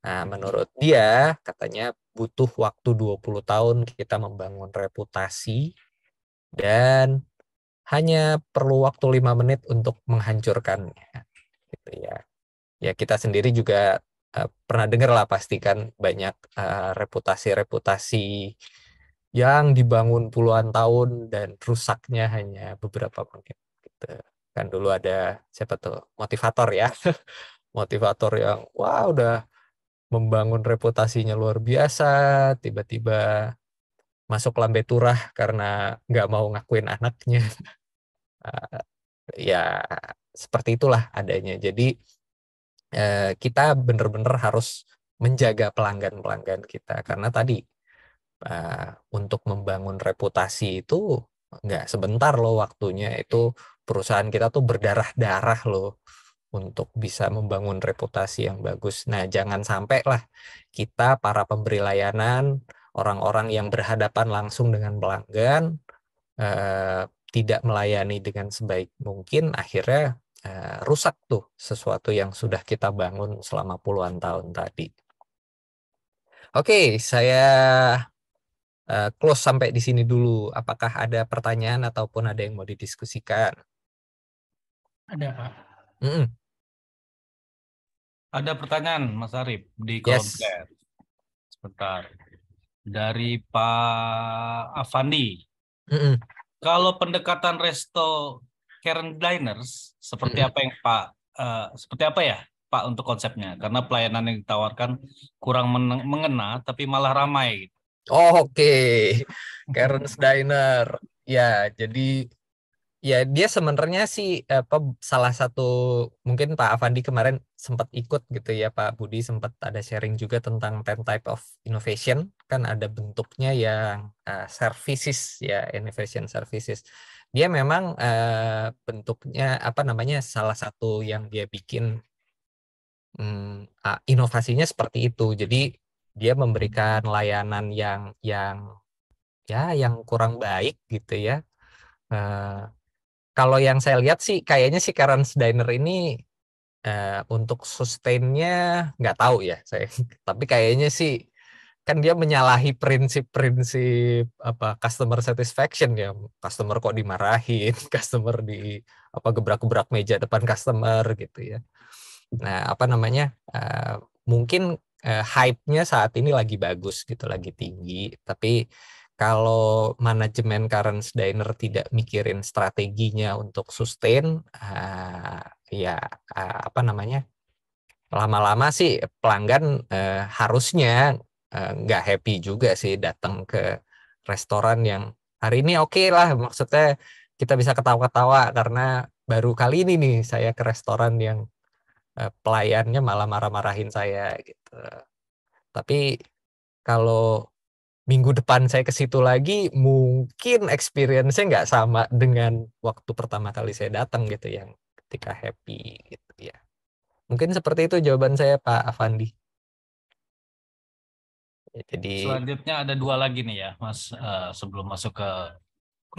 Nah, menurut dia katanya butuh waktu 20 tahun kita membangun reputasi dan hanya perlu waktu 5 menit untuk menghancurkannya. Gitu ya. Ya kita sendiri juga pernah dengar lah pasti kan banyak reputasi-reputasi yang dibangun puluhan tahun dan rusaknya hanya beberapa menit gitu. Kan dulu ada siapa tuh motivator ya, motivator yang wah udah membangun reputasinya luar biasa, tiba-tiba masuk lambe turah karena nggak mau ngakuin anaknya. Eh, Ya seperti itulah adanya. Jadi kita benar-benar harus menjaga pelanggan-pelanggan kita karena tadi untuk membangun reputasi itu nggak sebentar loh waktunya. Itu perusahaan kita tuh berdarah-darah loh untuk bisa membangun reputasi yang bagus. Nah, jangan sampai lah kita para pemberi layanan, orang-orang yang berhadapan langsung dengan pelanggan, eh, tidak melayani dengan sebaik mungkin, akhirnya rusak tuh sesuatu yang sudah kita bangun selama puluhan tahun tadi. Oke, saya close sampai di sini dulu. Apakah ada pertanyaan ataupun ada yang mau didiskusikan? Ada, Pak. Mm-mm. Ada pertanyaan Mas Arif di kolom Yes. chat. Sebentar. Dari Pak Avandi. Mm-mm. Kalau pendekatan resto Karen Diners seperti Mm-mm. apa yang seperti apa ya Pak untuk konsepnya? Karena pelayanan yang ditawarkan kurang mengena tapi malah ramai. Oh, oke. Karen's Diner. Ya, jadi ya dia sebenarnya sih apa salah satu mungkin Pak Avandi kemarin sempat ikut gitu ya Pak Budi sempat ada sharing juga tentang 10 type of innovation kan ada bentuknya yang services ya innovation services. Dia memang bentuknya apa namanya salah satu yang dia bikin inovasinya seperti itu. Jadi dia memberikan layanan yang ya yang kurang baik gitu ya. Eh, Kalau yang saya lihat sih kayaknya si Karen's Diner ini untuk sustainnya nggak tahu ya saya. Tapi kayaknya sih kan dia menyalahi prinsip-prinsip apa customer satisfaction ya. Customer kok dimarahin, customer di apa gebrak-gebrak meja depan customer gitu ya. Nah, apa namanya? Mungkin hype-nya saat ini lagi bagus gitu, lagi tinggi. Tapi kalau manajemen Karen's Diner tidak mikirin strateginya untuk sustain, ya apa namanya? Lama-lama sih pelanggan harusnya nggak happy juga sih datang ke restoran yang hari ini oke lah, maksudnya kita bisa ketawa-ketawa karena baru kali ini nih saya ke restoran yang pelayannya malah marah-marahin saya gitu. Tapi kalau minggu depan saya ke situ lagi, mungkin experience-nya nggak sama dengan waktu pertama kali saya datang gitu, yang ketika happy gitu ya. Mungkin seperti itu jawaban saya, Pak Avandi. Ya, jadi, Selanjutnya ada dua lagi nih ya, Mas, sebelum masuk ke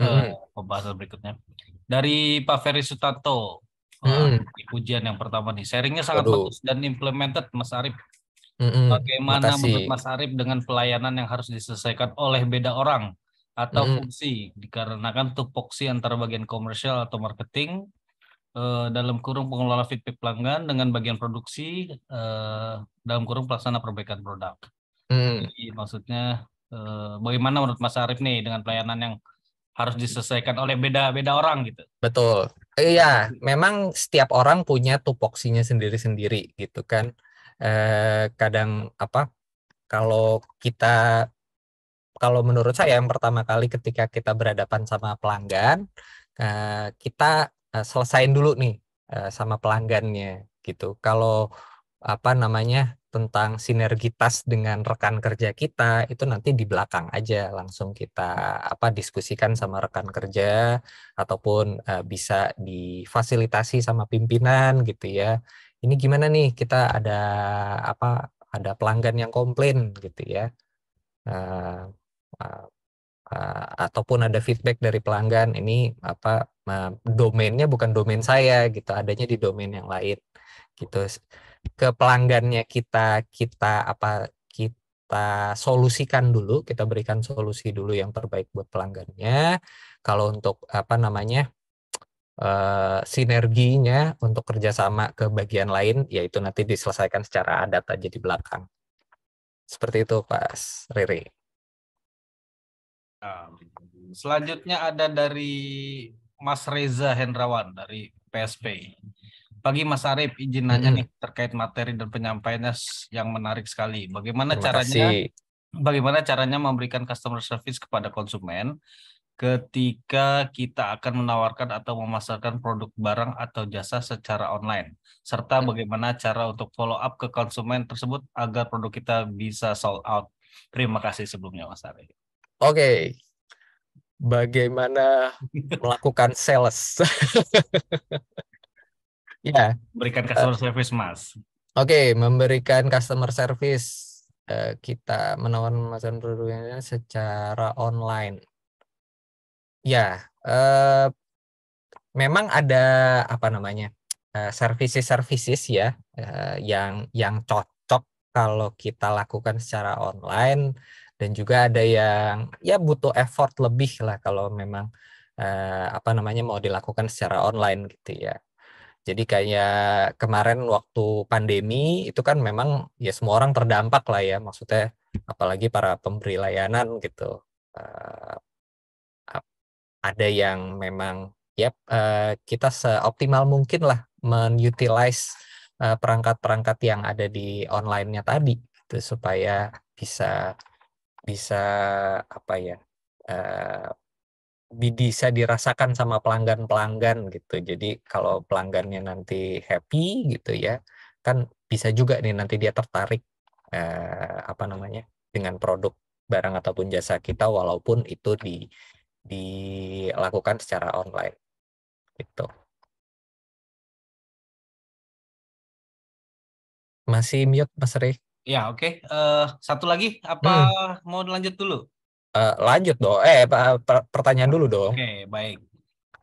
mm-mm, pembahasan berikutnya. Dari Pak Ferry Sutanto, mm-mm. pujian yang pertama nih, sharingnya sangat Waduh, bagus dan implemented, Mas Arif. mm-mm. Bagaimana Makasih. menurut Mas Arif dengan pelayanan yang harus diselesaikan oleh beda orang atau Mm-mm, fungsi, dikarenakan tupoksi antara bagian komersial atau marketing, dalam kurung pengelola feedback pelanggan dengan bagian produksi, dalam kurung pelaksana perbaikan produk. mm. Jadi maksudnya bagaimana menurut Mas Arif nih dengan pelayanan yang harus diselesaikan oleh beda-beda orang gitu. Betul. Iya, memang setiap orang punya tupoksinya sendiri-sendiri gitu kan. Kadang apa kalau kita kalau menurut saya yang pertama kali ketika kita berhadapan sama pelanggan, kita selesain dulu nih sama pelanggannya gitu. Kalau apa namanya tentang sinergitas dengan rekan kerja kita itu nanti di belakang aja langsung kita diskusikan sama rekan kerja ataupun bisa difasilitasi sama pimpinan gitu ya. Ini gimana nih, kita ada pelanggan yang komplain gitu ya. Uh, ataupun ada feedback dari pelanggan, ini domainnya bukan domain saya gitu, adanya di domain yang lain gitu. Ke pelanggannya kita solusikan dulu, kita berikan solusi dulu yang terbaik buat pelanggannya. Kalau untuk sinerginya untuk kerjasama ke bagian lain, yaitu nanti diselesaikan secara adat aja di belakang. Seperti itu, Pak Riri. Selanjutnya ada dari Mas Reza Hendrawan dari PSP. Pagi Mas Arif, izin nanya nih terkait materi dan penyampaiannya yang menarik sekali. Bagaimana caranya memberikan customer service kepada konsumen ketika kita akan menawarkan atau memasarkan produk barang atau jasa secara online, serta bagaimana cara untuk follow up ke konsumen tersebut agar produk kita bisa sold out. Terima kasih sebelumnya Mas Arif. Oke. Bagaimana melakukan sales? Ya. Memberikan customer service, Mas. Oke, memberikan customer service. Kita menawarkan memasarkan produknya secara online. Ya, memang ada services ya yang cocok kalau kita lakukan secara online, dan juga ada yang ya butuh effort lebih lah kalau memang mau dilakukan secara online gitu ya. Jadi kayak kemarin waktu pandemi itu kan memang ya semua orang terdampak lah ya, maksudnya apalagi para pemberi layanan gitu. Ada yang memang kita seoptimal mungkin lah menutilize perangkat-perangkat yang ada di online-nya tadi gitu, supaya bisa bisa dirasakan sama pelanggan-pelanggan gitu. Jadi kalau pelanggannya nanti happy gitu ya, kan bisa juga nih nanti dia tertarik dengan produk barang ataupun jasa kita, walaupun itu dilakukan secara online gitu. Masih mute Mas Rey? Ya, oke. Satu lagi, apa mau lanjut dulu? Lanjut dong. Pertanyaan dulu dong. Oke, baik.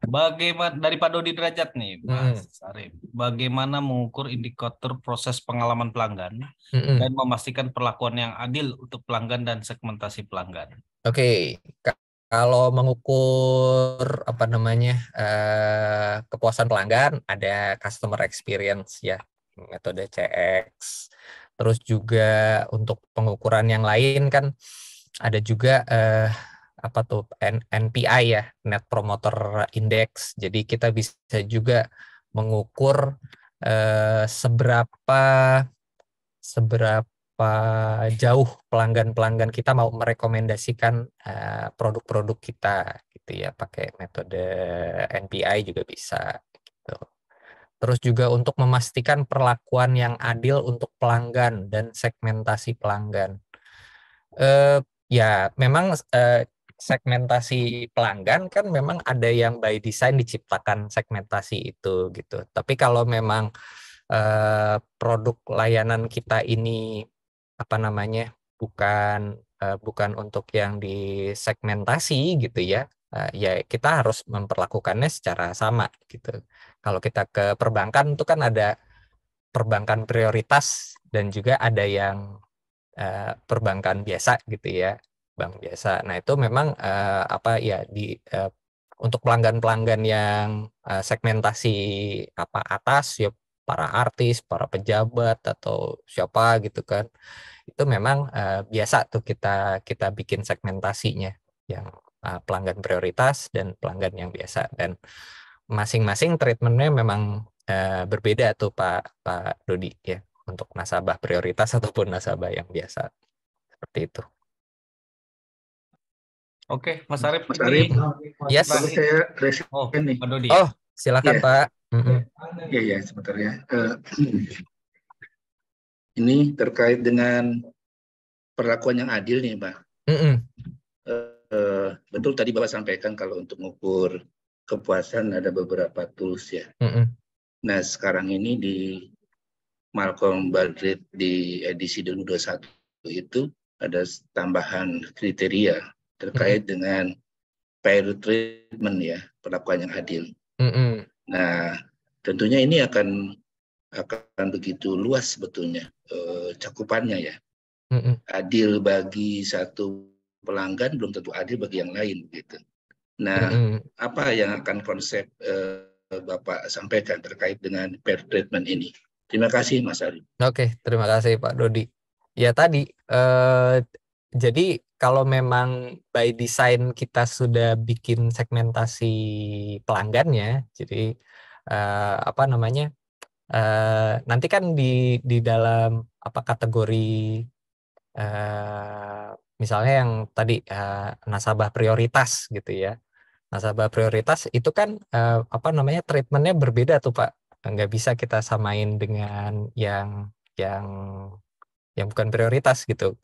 Bagaimana dari Pak Dodi Derajat nih, Mas Arif? Bagaimana mengukur indikator proses pengalaman pelanggan dan memastikan perlakuan yang adil untuk pelanggan dan segmentasi pelanggan? Oke. Kalau mengukur kepuasan pelanggan, ada customer experience ya, metode CX. Terus juga untuk pengukuran yang lain kan ada juga NPI ya, Net Promoter Index. Jadi kita bisa juga mengukur seberapa jauh pelanggan-pelanggan kita mau merekomendasikan produk-produk kita gitu ya, pakai metode NPI juga bisa gitu. Terus juga untuk memastikan perlakuan yang adil untuk pelanggan dan segmentasi pelanggan. Ya memang segmentasi pelanggan kan memang ada yang by design diciptakan segmentasi itu gitu. Tapi kalau memang produk layanan kita ini bukan untuk yang disegmentasi gitu ya, ya kita harus memperlakukannya secara sama gitu. Kalau kita ke perbankan itu kan ada perbankan prioritas dan juga ada yang perbankan biasa gitu ya, bank biasa. Nah itu memang untuk pelanggan-pelanggan yang segmentasi atas ya, para artis, para pejabat atau siapa gitu kan, itu memang biasa tuh kita bikin segmentasinya yang pelanggan prioritas dan pelanggan yang biasa, dan masing-masing treatmentnya memang berbeda tuh Pak Dodi ya, untuk nasabah prioritas ataupun nasabah yang biasa, seperti itu. Oke, Mas Arif. Mas Arif, yes. Saya nih. Pak Dodi. Oh, silakan Pak. Iya, sebentar ya. Ini terkait dengan perlakuan yang adil nih, Pak. Betul tadi Bapak sampaikan kalau untuk mengukur kepuasan ada beberapa tools ya. Nah, sekarang ini di Malcolm Baldrige di edisi 2021 itu ada tambahan kriteria terkait dengan fair treatment ya, perlakuan yang adil. Nah, tentunya ini akan begitu luas sebetulnya cakupannya ya. Adil bagi satu pelanggan belum tentu adil bagi yang lain gitu. Nah, apa yang akan konsep Bapak sampaikan terkait dengan fair treatment ini? Terima kasih Mas Ari. Oke, terima kasih Pak Dodi. Ya tadi, jadi kalau memang by design kita sudah bikin segmentasi pelanggannya, jadi apa namanya? Nanti kan di dalam apa kategori misalnya yang tadi nasabah prioritas gitu ya. Nasabah prioritas itu kan apa namanya treatmentnya berbeda tuh Pak. Nggak bisa kita samain dengan yang yang bukan prioritas gitu.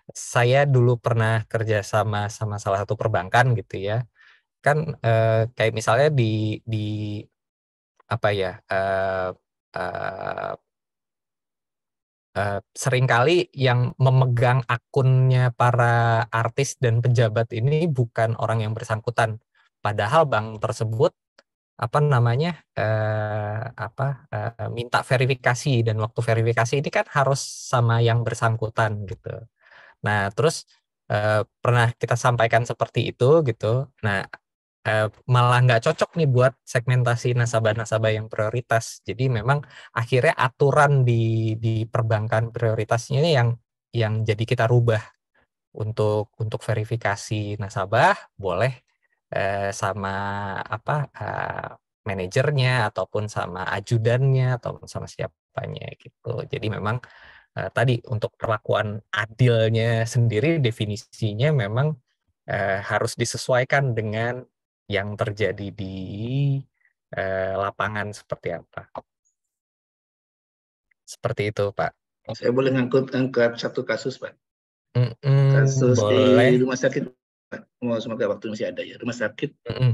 Saya dulu pernah kerja sama salah satu perbankan gitu ya. Kan kayak misalnya di apa ya seringkali yang memegang akunnya para artis dan pejabat ini bukan orang yang bersangkutan. Padahal bank tersebut apa namanya minta verifikasi, dan waktu verifikasi ini kan harus sama yang bersangkutan gitu. Nah, terus pernah kita sampaikan seperti itu gitu. Nah, malah nggak cocok nih buat segmentasi nasabah-nasabah yang prioritas. Jadi memang akhirnya aturan di perbankan prioritasnya ini yang jadi kita rubah untuk verifikasi nasabah boleh sama apa manajernya ataupun sama ajudannya ataupun sama siapanya gitu. Jadi memang tadi untuk perlakuan adilnya sendiri definisinya memang harus disesuaikan dengan yang terjadi di lapangan seperti apa. Seperti itu, Pak. Saya boleh angkat satu kasus, Pak. Kasus Boleh. di rumah sakit, Pak. Semoga waktu masih ada ya. Rumah sakit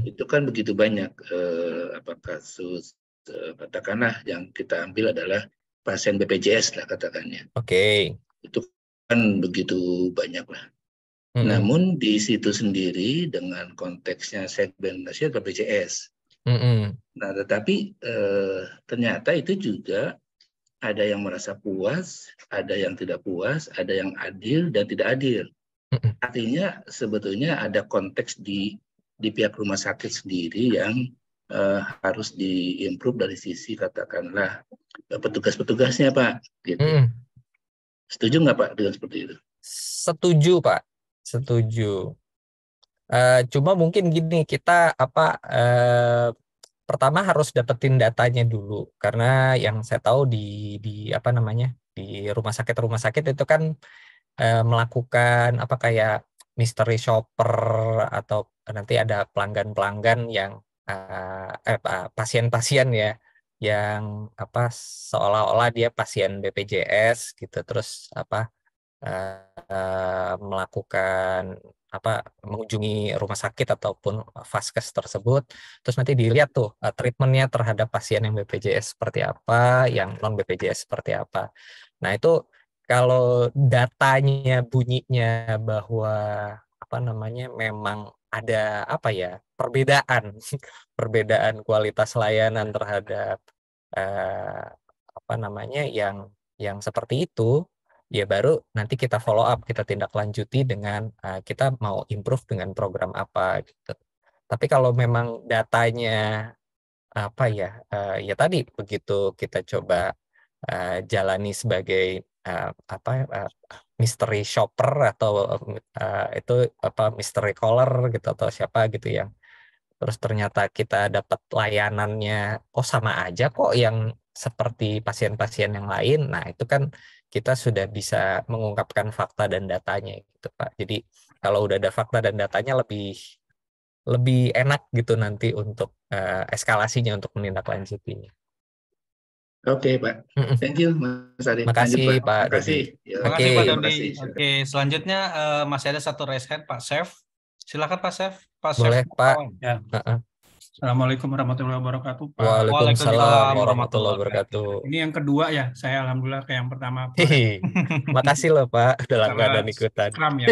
itu kan begitu banyak kasus katakanlah yang kita ambil adalah pasien BPJS lah katakannya. Oke. Itu kan begitu banyak lah. Namun di situ sendiri dengan konteksnya segmentasi BPJS. Nah, tetapi ternyata itu juga ada yang merasa puas, ada yang tidak puas, ada yang adil dan tidak adil. Artinya sebetulnya ada konteks di pihak rumah sakit sendiri yang harus diimprove dari sisi katakanlah petugas-petugasnya Pak. Gitu. Setuju nggak Pak dengan seperti itu? Setuju Pak, setuju. Cuma mungkin gini, kita pertama harus dapetin datanya dulu, karena yang saya tahu di apa namanya di rumah sakit itu kan melakukan apa kayak mystery shopper, atau nanti ada pelanggan-pelanggan yang pasien-pasien ya yang apa seolah-olah dia pasien BPJS gitu, terus apa melakukan apa mengunjungi rumah sakit ataupun vaskes tersebut, terus nanti dilihat tuh treatmentnya terhadap pasien yang BPJS seperti apa, yang non BPJS seperti apa. Nah itu kalau datanya bunyinya bahwa apa namanya memang ada apa ya perbedaan perbedaan kualitas layanan terhadap apa namanya yang seperti itu, ya baru nanti kita follow up, kita tindak lanjuti dengan kita mau improve dengan program apa gitu. Tapi kalau memang datanya apa ya ya tadi begitu kita coba jalani sebagai mystery shopper atau itu apa mystery caller gitu atau siapa gitu yang terus ternyata kita dapat layanannya oh sama aja kok yang seperti pasien-pasien yang lain. Nah, itu kan kita sudah bisa mengungkapkan fakta dan datanya gitu, Pak. Jadi kalau udah ada fakta dan datanya lebih enak gitu nanti untuk eskalasinya untuk menindaklanjutinya. Oke, Pak. Thank you, Mas Arif. Lanjut, Makasih Pak. Pak Makasih. Dodi. Ya, Terima Oke. kasih Pak terima Dodi. kasih. Oke, selanjutnya masih ada satu raise hand Pak Chef. Silakan Pak Chef. Pak Chef Boleh Pak. Pawan. Ya. Assalamualaikum warahmatullahi wabarakatuh, Pak. Waalaikumsalam warahmatullahi wabarakatuh. Ini yang kedua ya, saya alhamdulillah kayak yang pertama. Hihi. Makasih loh Pak, udah langganan Masalah ikutan. Scrum ya.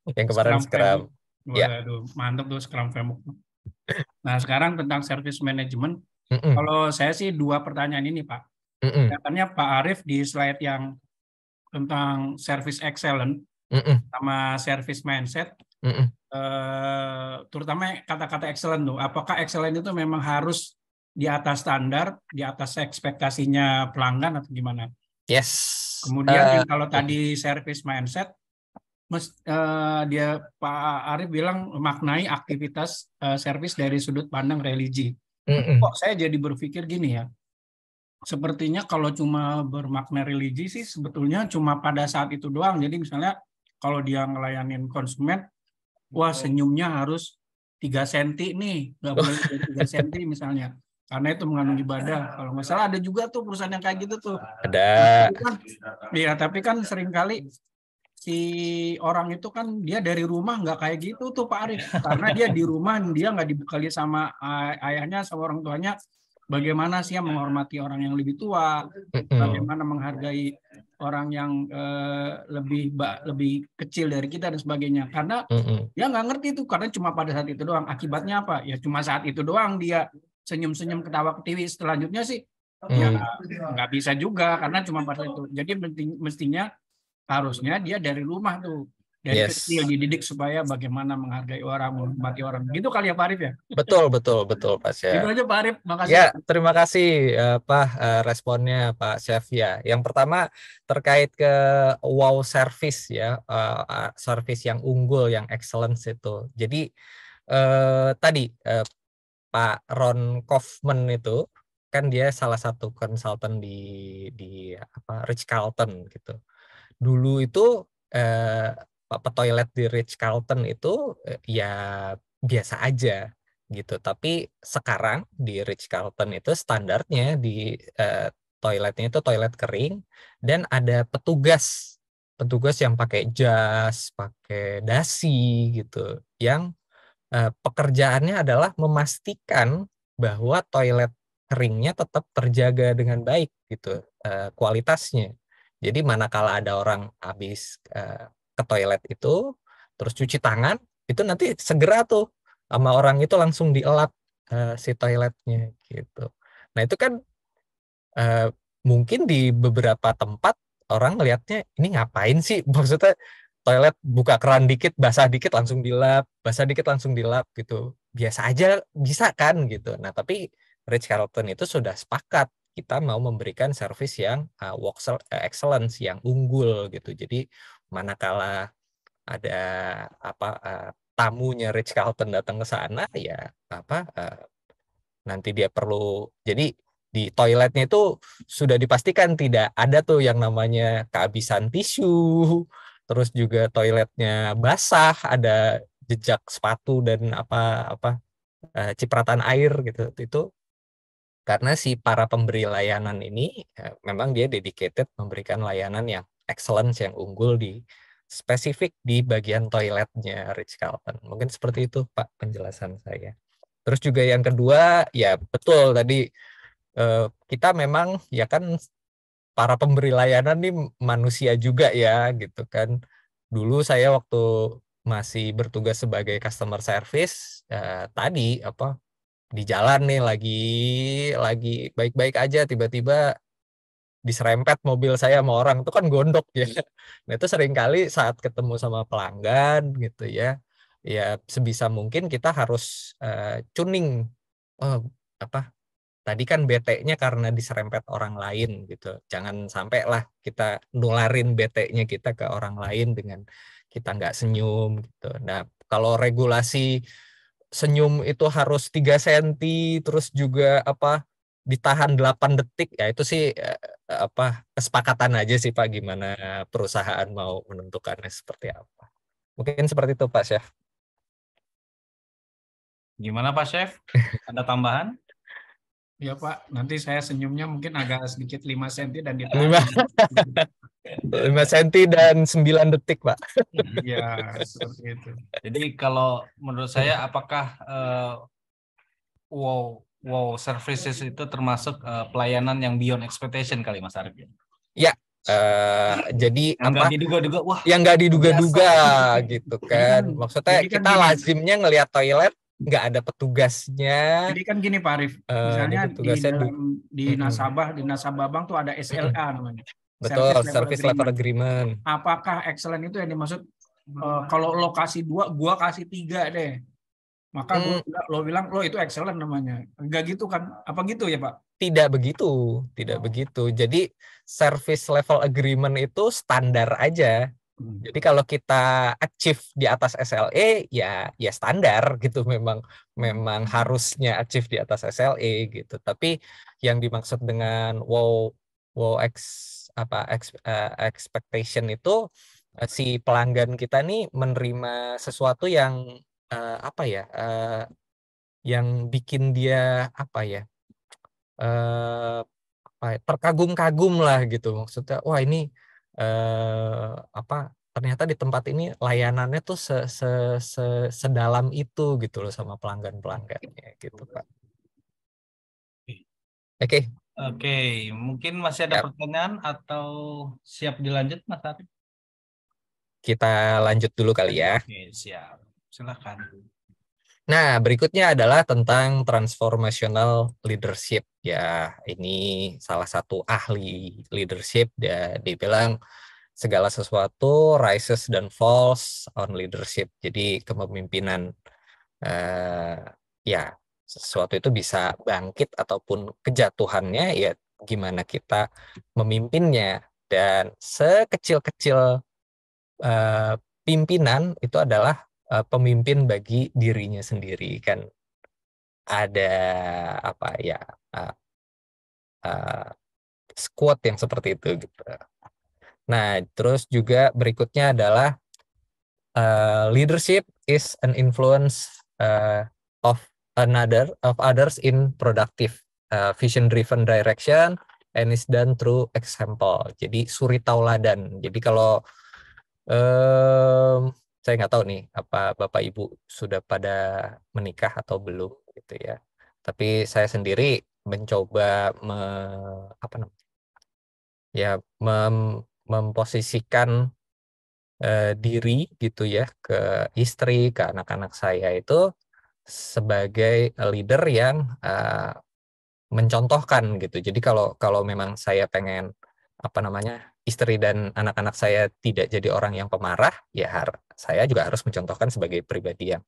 Yang kemarin Scrum. Ya. Waduh, mantap tuh Scrum Framework. Nah, sekarang tentang service management. Mm-mm. Kalau saya sih 2 pertanyaan ini, Pak. Mm-mm. Kelihatannya Pak Arif di slide yang tentang service excellent sama service mindset, terutama kata-kata excellent tuh. Apakah excellent itu memang harus di atas standar, di atas ekspektasinya pelanggan atau gimana? Yes. Kemudian yang kalau tadi service mindset, dia Pak Arif bilang maknai aktivitas service dari sudut pandang religi. Kok saya jadi berpikir gini ya, sepertinya kalau cuma bermakna religi sih sebetulnya cuma pada saat itu doang. Jadi misalnya kalau dia ngelayanin konsumen, wah senyumnya harus 3 cm nih, nggak boleh lebih 3 cm misalnya. Karena itu mengandung ibadah. Kalau nggak salah ada juga tuh perusahaan yang kayak gitu tuh. Ada. Iya, tapi kan seringkali si orang itu kan dia dari rumah nggak kayak gitu tuh Pak Arif. Karena dia di rumah dia nggak dibekali sama ayahnya, sama orang tuanya. Bagaimana sih yang menghormati orang yang lebih tua, bagaimana menghargai orang yang lebih kecil dari kita dan sebagainya. Karena dia nggak ngerti itu, karena cuma pada saat itu doang. Akibatnya apa? Ya cuma saat itu doang dia senyum-senyum ketawa-ketiwi. Selanjutnya sih ya nggak bisa juga karena cuma pada itu. Jadi mestinya harusnya dia dari rumah tuh, dari kecil dididik supaya bagaimana menghargai orang, menghormati orang. Gitu kali ya Pak Arif ya? Betul Pak Chef. Itu aja Pak Arif, makasih. Ya, terima kasih responnya Pak Chef ya. Yang pertama terkait ke wow service ya, service yang unggul, yang excellence itu. Jadi tadi Pak Ron Kaufman itu kan dia salah satu konsultan di Ritz-Carlton gitu. Dulu itu toilet di Ritz-Carlton itu ya biasa aja gitu. Tapi sekarang di Ritz-Carlton itu standarnya di toiletnya itu toilet kering dan ada petugas yang pakai jas, pakai dasi gitu, yang pekerjaannya adalah memastikan bahwa toilet keringnya tetap terjaga dengan baik gitu kualitasnya. Jadi manakala ada orang habis ke toilet itu terus cuci tangan, itu nanti segera tuh sama orang itu langsung dielap si toiletnya gitu. Nah itu kan mungkin di beberapa tempat orang melihatnya ini ngapain sih, maksudnya toilet buka keran dikit, basah dikit langsung dilap, basah dikit langsung dilap gitu. Biasa aja bisa kan gitu. Nah tapi Ritz-Carlton itu sudah sepakat kita mau memberikan service yang excellence, yang unggul gitu. Jadi manakala ada tamunya Ritz-Carlton datang ke sana ya nanti dia perlu, jadi di toiletnya itu sudah dipastikan tidak ada tuh yang namanya kehabisan tisu, terus juga toiletnya basah, ada jejak sepatu dan cipratan air gitu. Itu karena si para pemberi layanan ini memang dia dedicated memberikan layanan yang excellence, yang unggul di spesifik di bagian toiletnya Ritz-Carlton. Mungkin seperti itu Pak penjelasan saya. Terus juga yang kedua ya betul tadi kita memang ya kan para pemberi layanan nih manusia juga ya gitu kan. Dulu saya waktu masih bertugas sebagai customer service tadi di jalan nih lagi baik-baik aja tiba-tiba diserempet mobil saya sama orang, itu kan gondok ya. Nah itu seringkali saat ketemu sama pelanggan gitu ya sebisa mungkin kita harus tuning tadi kan bete-nya karena diserempet orang lain gitu. Jangan sampai lah kita nularin bete-nya kita ke orang lain dengan kita nggak senyum gitu. Nah, kalau regulasi senyum itu harus 3 cm terus juga ditahan 8 detik ya itu sih kesepakatan aja sih Pak, gimana perusahaan mau menentukannya seperti apa. Mungkin seperti itu Pak Chef. Gimana Pak Chef? Ada tambahan? Ya Pak, nanti saya senyumnya mungkin agak sedikit 5 cm dan ditahan. 5 cm dan 9 detik, Pak. Ya, seperti itu. Jadi kalau menurut saya apakah wow services itu termasuk pelayanan yang beyond expectation kali Mas Arif? Ya, jadi yang nggak diduga-duga, wah, yang nggak diduga-duga gitu kan. Maksudnya jadi kan kita gini, lazimnya ngelihat toilet nggak ada petugasnya. jadi kan gini Pak Arif, misalnya di nasabah bank tuh ada SLA namanya. Betul, service level agreement. Apakah excellent itu yang dimaksud kalau lo kasih 2, gua kasih 3 deh. Maka lo bilang lo itu excellent namanya. Enggak gitu kan? Apa gitu ya Pak? Tidak begitu, tidak begitu. Jadi service level agreement itu standar aja. Jadi kalau kita achieve di atas SLE ya standar gitu, memang harusnya achieve di atas SLE gitu. Tapi yang dimaksud dengan expectation itu si pelanggan kita nih menerima sesuatu yang yang bikin dia terkagum-kagum lah gitu, maksudnya wah ini ternyata di tempat ini layanannya tuh sedalam itu gitu loh sama pelanggannya gitu Pak. Oke, mungkin masih ada pertanyaan atau siap dilanjut Mas Arif? Kita lanjut dulu kali ya. Oke, siap, silakan. Nah, berikutnya adalah tentang transformational leadership. Ya, ini salah satu ahli leadership, dia bilang segala sesuatu rises dan falls on leadership. Jadi kepemimpinan ya sesuatu itu bisa bangkit ataupun kejatuhannya ya gimana kita memimpinnya. Dan sekecil-kecil pimpinan itu adalah pemimpin bagi dirinya sendiri, kan ada quote yang seperti itu gitu. Nah, terus juga berikutnya adalah leadership is an influence of others in productive vision driven direction and is done through example. Jadi suri tauladan. Jadi kalau saya nggak tahu nih apa Bapak Ibu sudah pada menikah atau belum gitu ya. Tapi saya sendiri mencoba memposisikan diri gitu ya ke istri, ke anak-anak saya itu sebagai leader yang mencontohkan gitu. Jadi kalau memang saya pengen istri dan anak-anak saya tidak jadi orang yang pemarah, ya saya juga harus mencontohkan sebagai pribadi yang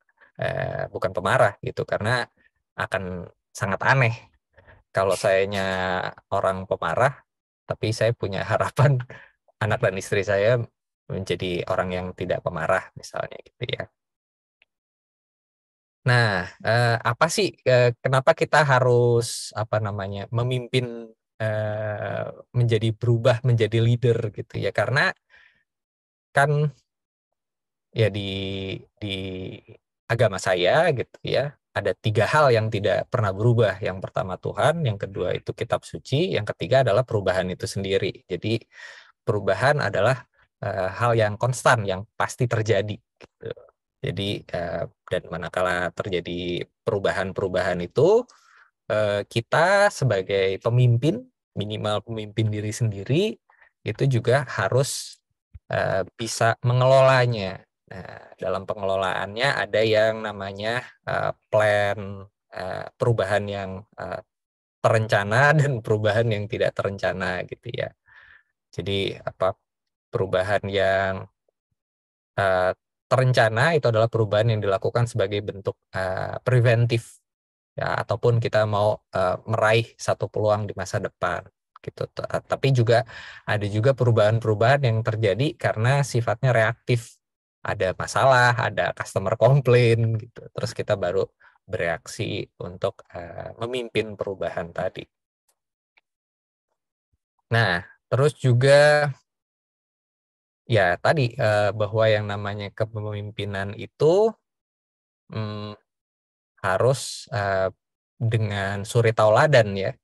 bukan pemarah gitu, karena akan sangat aneh kalau sayanya orang pemarah tapi saya punya harapan anak dan istri saya menjadi orang yang tidak pemarah misalnya gitu ya. Nah, apa sih kenapa kita harus memimpin berubah menjadi leader gitu ya? Karena kan ya di agama saya gitu ya, ada 3 hal yang tidak pernah berubah. Yang pertama Tuhan, yang kedua itu kitab suci, yang ketiga adalah perubahan itu sendiri. Jadi perubahan adalah hal yang konstan, yang pasti terjadi gitu. Jadi dan manakala terjadi perubahan-perubahan itu, kita sebagai pemimpin, minimal pemimpin diri sendiri, itu juga harus bisa mengelolanya. Nah, dalam pengelolaannya ada yang namanya plan perubahan yang terencana dan perubahan yang tidak terencana gitu ya. Jadi perubahan yang terencana itu adalah perubahan yang dilakukan sebagai bentuk preventif ya, ataupun kita mau meraih satu peluang di masa depan gitu. Tapi juga ada juga perubahan-perubahan yang terjadi karena sifatnya reaktif. Ada masalah, ada customer komplain gitu. Terus kita baru bereaksi untuk memimpin perubahan tadi. Nah, terus juga ya tadi bahwa yang namanya kepemimpinan itu harus dengan suri tauladan ya,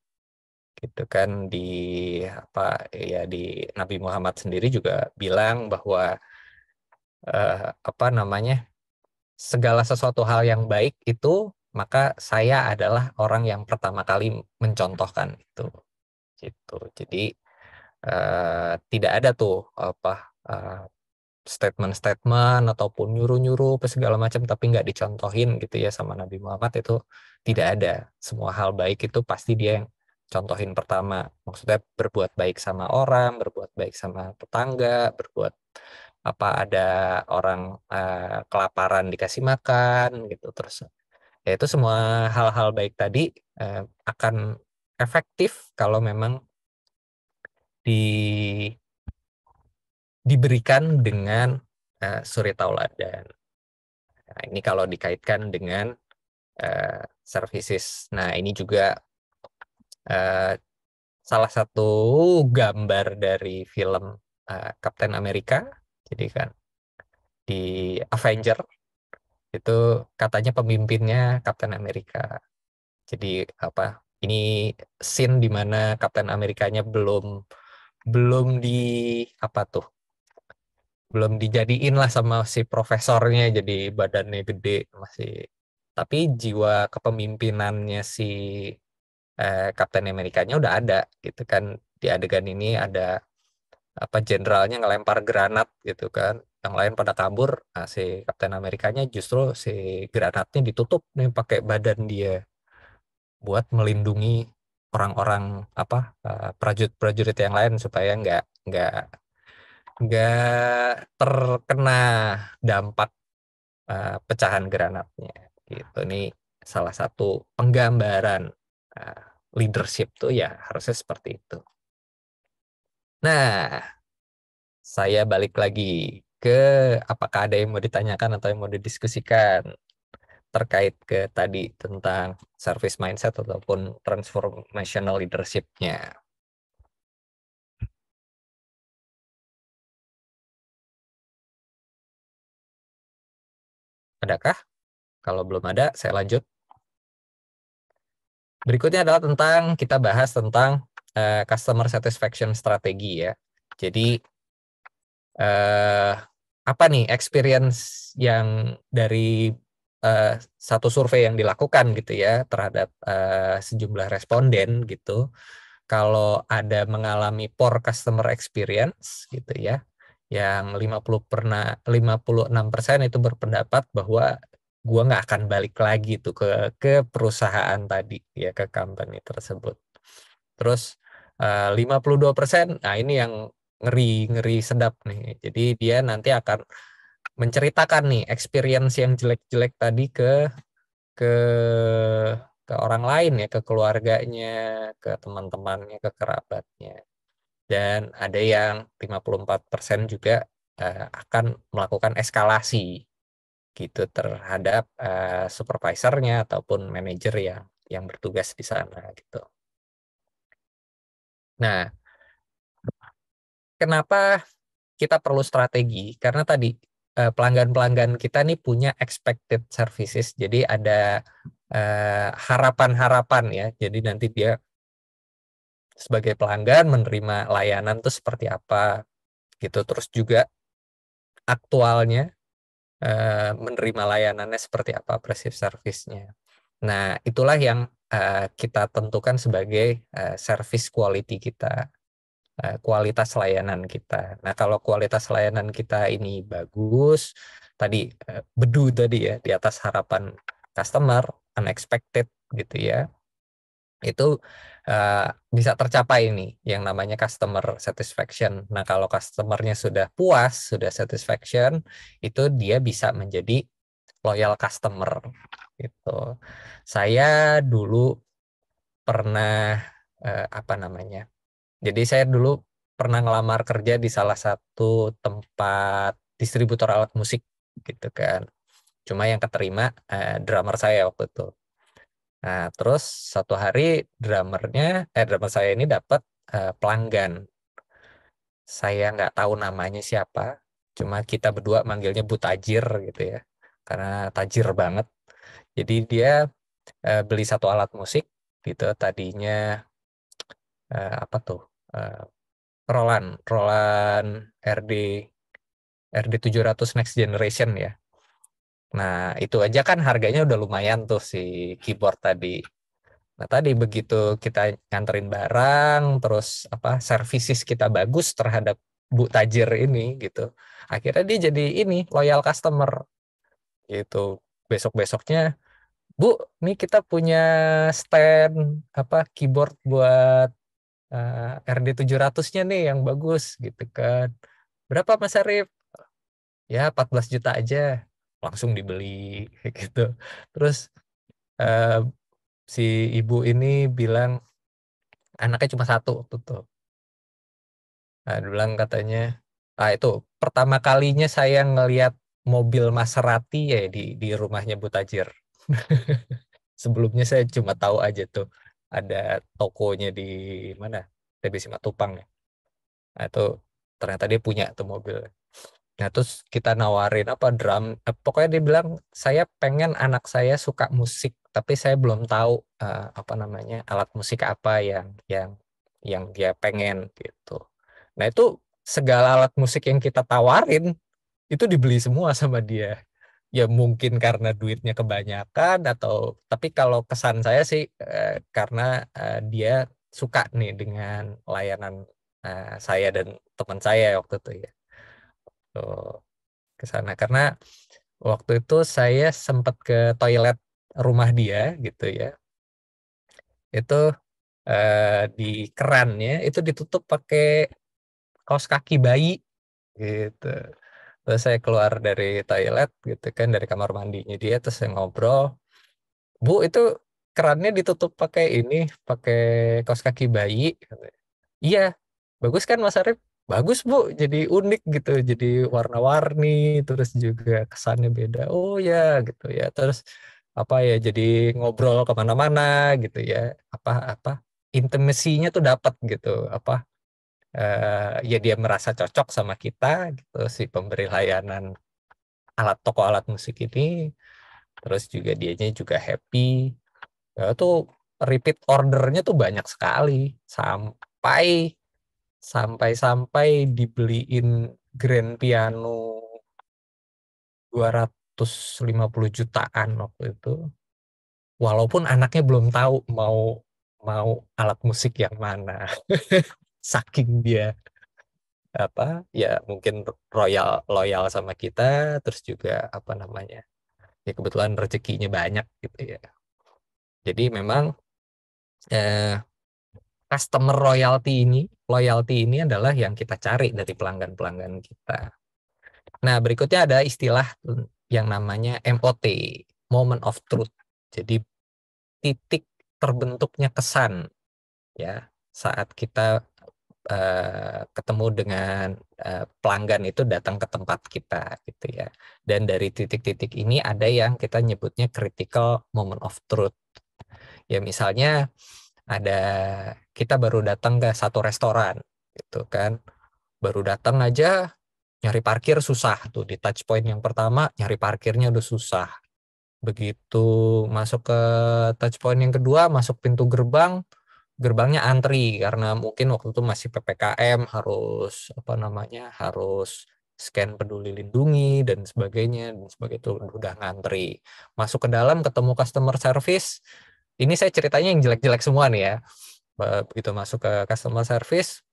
gitu kan. Di apa ya, di Nabi Muhammad sendiri juga bilang bahwa apa namanya, segala sesuatu hal yang baik itu, maka saya adalah orang yang pertama kali mencontohkan itu, gitu. Jadi tidak ada tuh apa statement-statement ataupun nyuruh-nyuruh apa segala macam tapi nggak dicontohin gitu ya sama Nabi Muhammad, itu tidak ada. Semua hal baik itu pasti dia yang contohin pertama. Maksudnya berbuat baik sama orang, berbuat baik sama tetangga, berbuat apa, ada orang kelaparan dikasih makan gitu. Terus ya itu semua hal-hal baik tadi akan efektif kalau memang diberikan dengan suri tauladan. Nah, ini kalau dikaitkan dengan services. Nah, ini juga salah satu gambar dari film Captain America. Jadi kan di Avenger itu katanya pemimpinnya Captain America. Jadi apa? Ini scene di mana Captain Amerikanya belum di apa tuh? Belum dijadiin lah sama si profesornya, jadi badannya gede masih, tapi jiwa kepemimpinannya si Kapten Amerikanya udah ada gitu kan. Di adegan ini ada apa, jenderalnya ngelempar granat gitu kan, yang lain pada kabur. Nah, si Kapten Amerikanya justru si granatnya ditutup nih pakai badan dia buat melindungi orang-orang apa, prajurit-prajurit yang lain supaya nggak terkena dampak pecahan granatnya gitu. Ini salah satu penggambaran uh, leadership tuh ya harusnya seperti itu. Nah, saya balik lagi ke apakah ada yang mau ditanyakan atau yang mau didiskusikan terkait ke tadi tentang service mindset ataupun transformational leadership-nya. Adakah? Kalau belum ada, saya lanjut. Berikutnya adalah kita bahas tentang customer satisfaction strategi ya. Jadi apa nih experience yang dari satu survei yang dilakukan gitu ya terhadap sejumlah responden gitu. Kalau ada mengalami poor customer experience gitu ya, yang 56% itu berpendapat bahwa gua nggak akan balik lagi tuh ke perusahaan tadi ya, ke company tersebut. Terus 52%, nah ini yang ngeri sedap nih. Jadi dia nanti akan menceritakan nih experience yang jelek-jelek tadi ke orang lain ya, ke keluarganya, ke teman-temannya, ke kerabatnya. Dan ada yang 54% juga akan melakukan eskalasi gitu terhadap supervisornya ataupun manajer yang bertugas di sana gitu. Nah, kenapa kita perlu strategi? Karena tadi pelanggan-pelanggan kita nih punya expected services, jadi ada harapan-harapan ya. Jadi nanti dia sebagai pelanggan menerima layanan tuh seperti apa gitu. Terus juga aktualnya menerima layanannya seperti apa, perceived service-nya. Nah, itulah yang kita tentukan sebagai service quality kita, kualitas layanan kita. Nah, kalau kualitas layanan kita ini bagus, tadi bedu tadi ya, di atas harapan customer, unexpected gitu ya, itu bisa tercapai ini yang namanya customer satisfaction. Nah, kalau customernya sudah puas, sudah satisfaction, itu dia bisa menjadi loyal customer gitu. Saya dulu pernah apa namanya? Jadi saya dulu pernah ngelamar kerja di salah satu tempat distributor alat musik gitu kan. Cuma yang keterima drummer saya waktu itu. Nah, terus satu hari drummer saya ini dapat pelanggan. Saya nggak tahu namanya siapa, cuma kita berdua manggilnya Bu Tajir gitu ya, karena tajir banget. Jadi dia beli satu alat musik gitu. Tadinya apa tuh? Roland RD 700 Next Generation ya. Nah, itu aja kan harganya udah lumayan tuh si keyboard tadi. Nah, tadi begitu kita nganterin barang, terus services kita bagus terhadap Bu Tajir ini gitu. Akhirnya dia jadi ini loyal customer gitu. Besok-besoknya, Bu, nih kita punya stand keyboard buat RD 700-nya nih yang bagus gitu kan. Berapa Mas Arif? Ya 14 juta aja. Langsung dibeli gitu. Terus si ibu ini bilang anaknya cuma satu waktu itu. Nah, dia bilang katanya, itu pertama kalinya saya ngelihat mobil Maserati ya di rumahnya Bu Tajir. Sebelumnya saya cuma tahu aja tuh ada tokonya di mana? TB Simatupang ya. Nah, itu ternyata dia punya tuh mobil. Nah, terus kita nawarin drum. Pokoknya dia bilang saya pengen anak saya suka musik, tapi saya belum tahu alat musik apa yang dia pengen gitu. Nah, itu segala alat musik yang kita tawarin itu dibeli semua sama dia. Ya mungkin karena duitnya kebanyakan tapi kalau kesan saya sih karena dia suka nih dengan layanan saya dan teman saya waktu itu ya. Tuh, ke sana karena waktu itu saya sempat ke toilet rumah dia gitu ya. Itu di kerannya itu ditutup pakai kaos kaki bayi gitu. Terus saya keluar dari toilet gitu kan, dari kamar mandinya dia, terus saya ngobrol, Bu itu kerannya ditutup pakai kaos kaki bayi. Iya, bagus kan Mas Arif? Bagus Bu, jadi unik gitu, jadi warna-warni, terus juga kesannya beda. Oh ya, gitu ya. Terus jadi ngobrol kemana-mana gitu ya. Apa intimasinya tuh dapat gitu. Ya dia merasa cocok sama kita gitu si pemberi layanan toko alat musik ini. Terus juga dianya juga happy. Ya, tuh repeat ordernya tuh banyak sekali sampai dibeliin grand piano 250 jutaan waktu itu. Walaupun anaknya belum tahu mau mau alat musik yang mana. Saking dia ya mungkin loyal sama kita, terus juga ya kebetulan rezekinya banyak gitu ya. Jadi memang customer loyalty ini adalah yang kita cari dari pelanggan-pelanggan kita. Nah, berikutnya ada istilah yang namanya MOT, Moment of Truth. Jadi titik terbentuknya kesan ya saat kita ketemu dengan pelanggan itu datang ke tempat kita gitu ya. Dan dari titik-titik ini ada yang kita nyebutnya critical moment of truth. Ya misalnya kita baru datang ke satu restoran gitu kan. Baru datang aja nyari parkir susah tuh, di touch point yang pertama nyari parkirnya udah susah. Begitu masuk ke touch point yang kedua, masuk pintu gerbangnya antri karena mungkin waktu itu masih PPKM, harus harus scan peduli lindungi dan sebagainya itu udah ngantri. Masuk ke dalam ketemu customer service. Ini saya ceritanya yang jelek-jelek semua nih ya. Begitu masuk ke customer service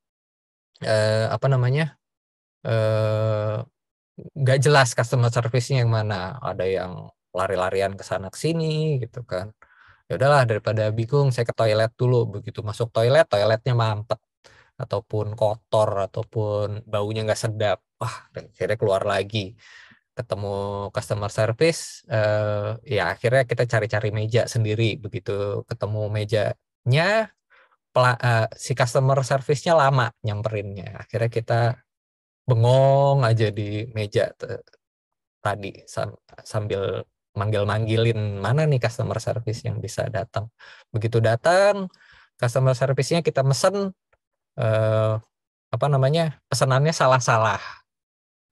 nggak jelas customer service-nya yang mana. Ada yang lari-larian ke sana ke sini gitu kan. Ya udahlah, daripada bingung saya ke toilet dulu. Begitu masuk toiletnya mampet ataupun kotor ataupun baunya nggak sedap. Wah, akhirnya keluar lagi. Ketemu customer service, ya akhirnya kita cari-cari meja sendiri. Begitu ketemu mejanya, si customer service-nya lama nyamperinnya. Akhirnya kita bengong aja di meja tadi sambil manggil-manggilin mana nih customer service yang bisa datang. Begitu datang customer service-nya, kita mesen pesanannya salah-salah.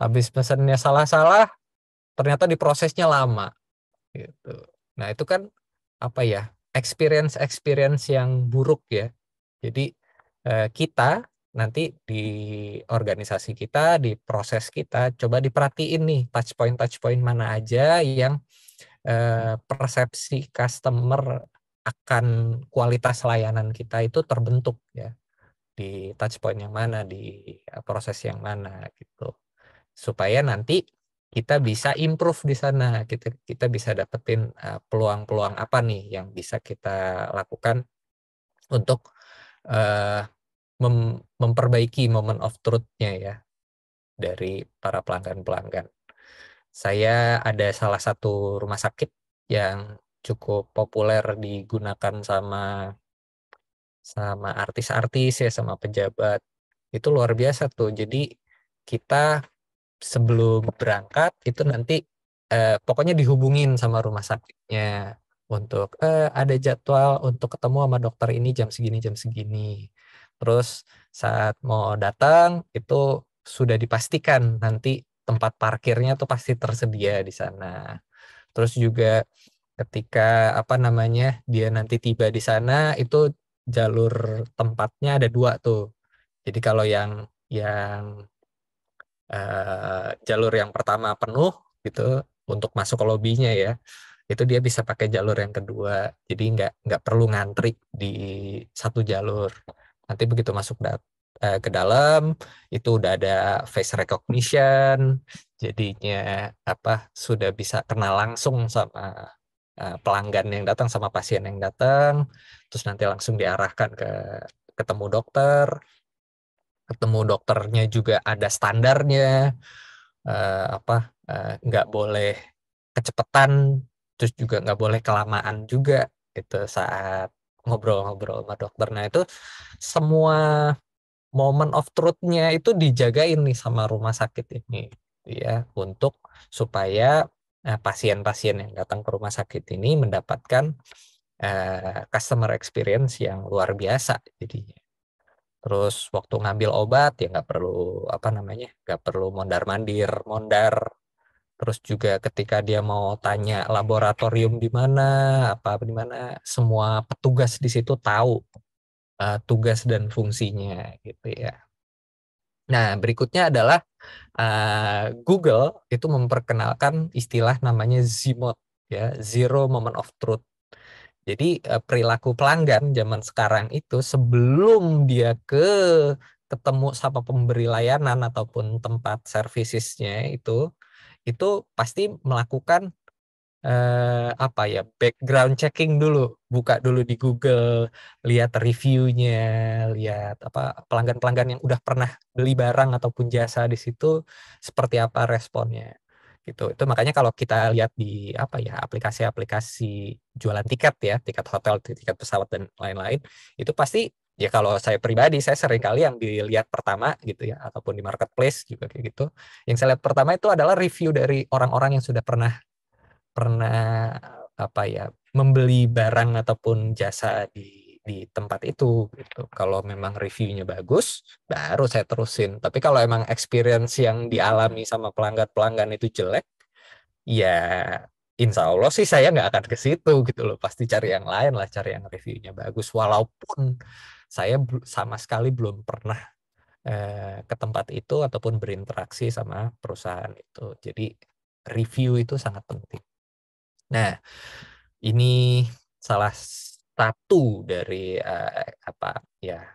Habis pesannya salah-salah, ternyata diprosesnya lama gitu. Nah, itu kan experience yang buruk ya. Jadi kita nanti di organisasi kita, di proses kita, coba diperhatiin nih touch point mana aja yang persepsi customer akan kualitas layanan kita itu terbentuk ya, di touch point yang mana, di proses yang mana gitu, supaya nanti kita bisa improve di sana, kita bisa dapetin peluang-peluang apa nih yang bisa kita lakukan untuk memperbaiki moment of truth-nya ya dari para pelanggan-pelanggan. Saya ada salah satu rumah sakit yang cukup populer digunakan sama artis-artis ya, sama pejabat. Itu luar biasa tuh. Jadi kita sebelum berangkat itu nanti pokoknya dihubungin sama rumah sakitnya untuk ada jadwal untuk ketemu sama dokter ini jam segini. Terus saat mau datang itu sudah dipastikan nanti tempat parkirnya tuh pasti tersedia di sana. Terus juga ketika dia nanti tiba di sana itu jalur tempatnya ada 2 tuh. Jadi kalau yang jalur yang pertama penuh gitu untuk masuk ke lobinya ya, itu dia bisa pakai jalur yang kedua, jadi nggak perlu ngantri di satu jalur. Nanti begitu masuk ke dalam itu udah ada face recognition, jadinya sudah bisa kenal langsung sama pelanggan yang datang, sama pasien yang datang, terus nanti langsung diarahkan ketemu dokter. Ketemu dokternya juga ada standarnya, nggak boleh kecepatan, terus juga nggak boleh kelamaan juga gitu saat ngobrol-ngobrol sama dokter. Nah itu semua moment of truth-nya itu dijagain nih sama rumah sakit ini ya, untuk supaya pasien-pasien yang datang ke rumah sakit ini mendapatkan customer experience yang luar biasa jadinya. Terus waktu ngambil obat ya nggak perlu mondar. Terus juga ketika dia mau tanya laboratorium di mana, di mana, semua petugas di situ tahu tugas dan fungsinya gitu ya. Nah, berikutnya adalah Google itu memperkenalkan istilah namanya ZMOT ya, Zero Moment of Truth. Jadi perilaku pelanggan zaman sekarang itu sebelum dia ketemu sama pemberi layanan ataupun tempat servisesnya itu pasti melakukan background checking dulu, buka dulu di Google, lihat reviewnya, lihat pelanggan-pelanggan yang udah pernah beli barang ataupun jasa di situ seperti apa responnya gitu. Itu makanya kalau kita lihat di aplikasi-aplikasi jualan tiket ya, tiket hotel, tiket pesawat dan lain-lain, itu pasti ya, kalau saya pribadi saya sering kali yang dilihat pertama gitu ya, ataupun di marketplace juga kayak gitu. Yang saya lihat pertama itu adalah review dari orang-orang yang sudah pernah membeli barang ataupun jasa di tempat itu gitu. Kalau memang reviewnya bagus, baru saya terusin. Tapi kalau emang experience yang dialami sama pelanggan-pelanggan itu jelek, ya insya Allah sih saya nggak akan ke situ gitu loh. Pasti cari yang lain lah, cari yang reviewnya bagus. Walaupun saya sama sekali belum pernah ke tempat itu ataupun berinteraksi sama perusahaan itu. Jadi review itu sangat penting. Nah, ini salah satu dari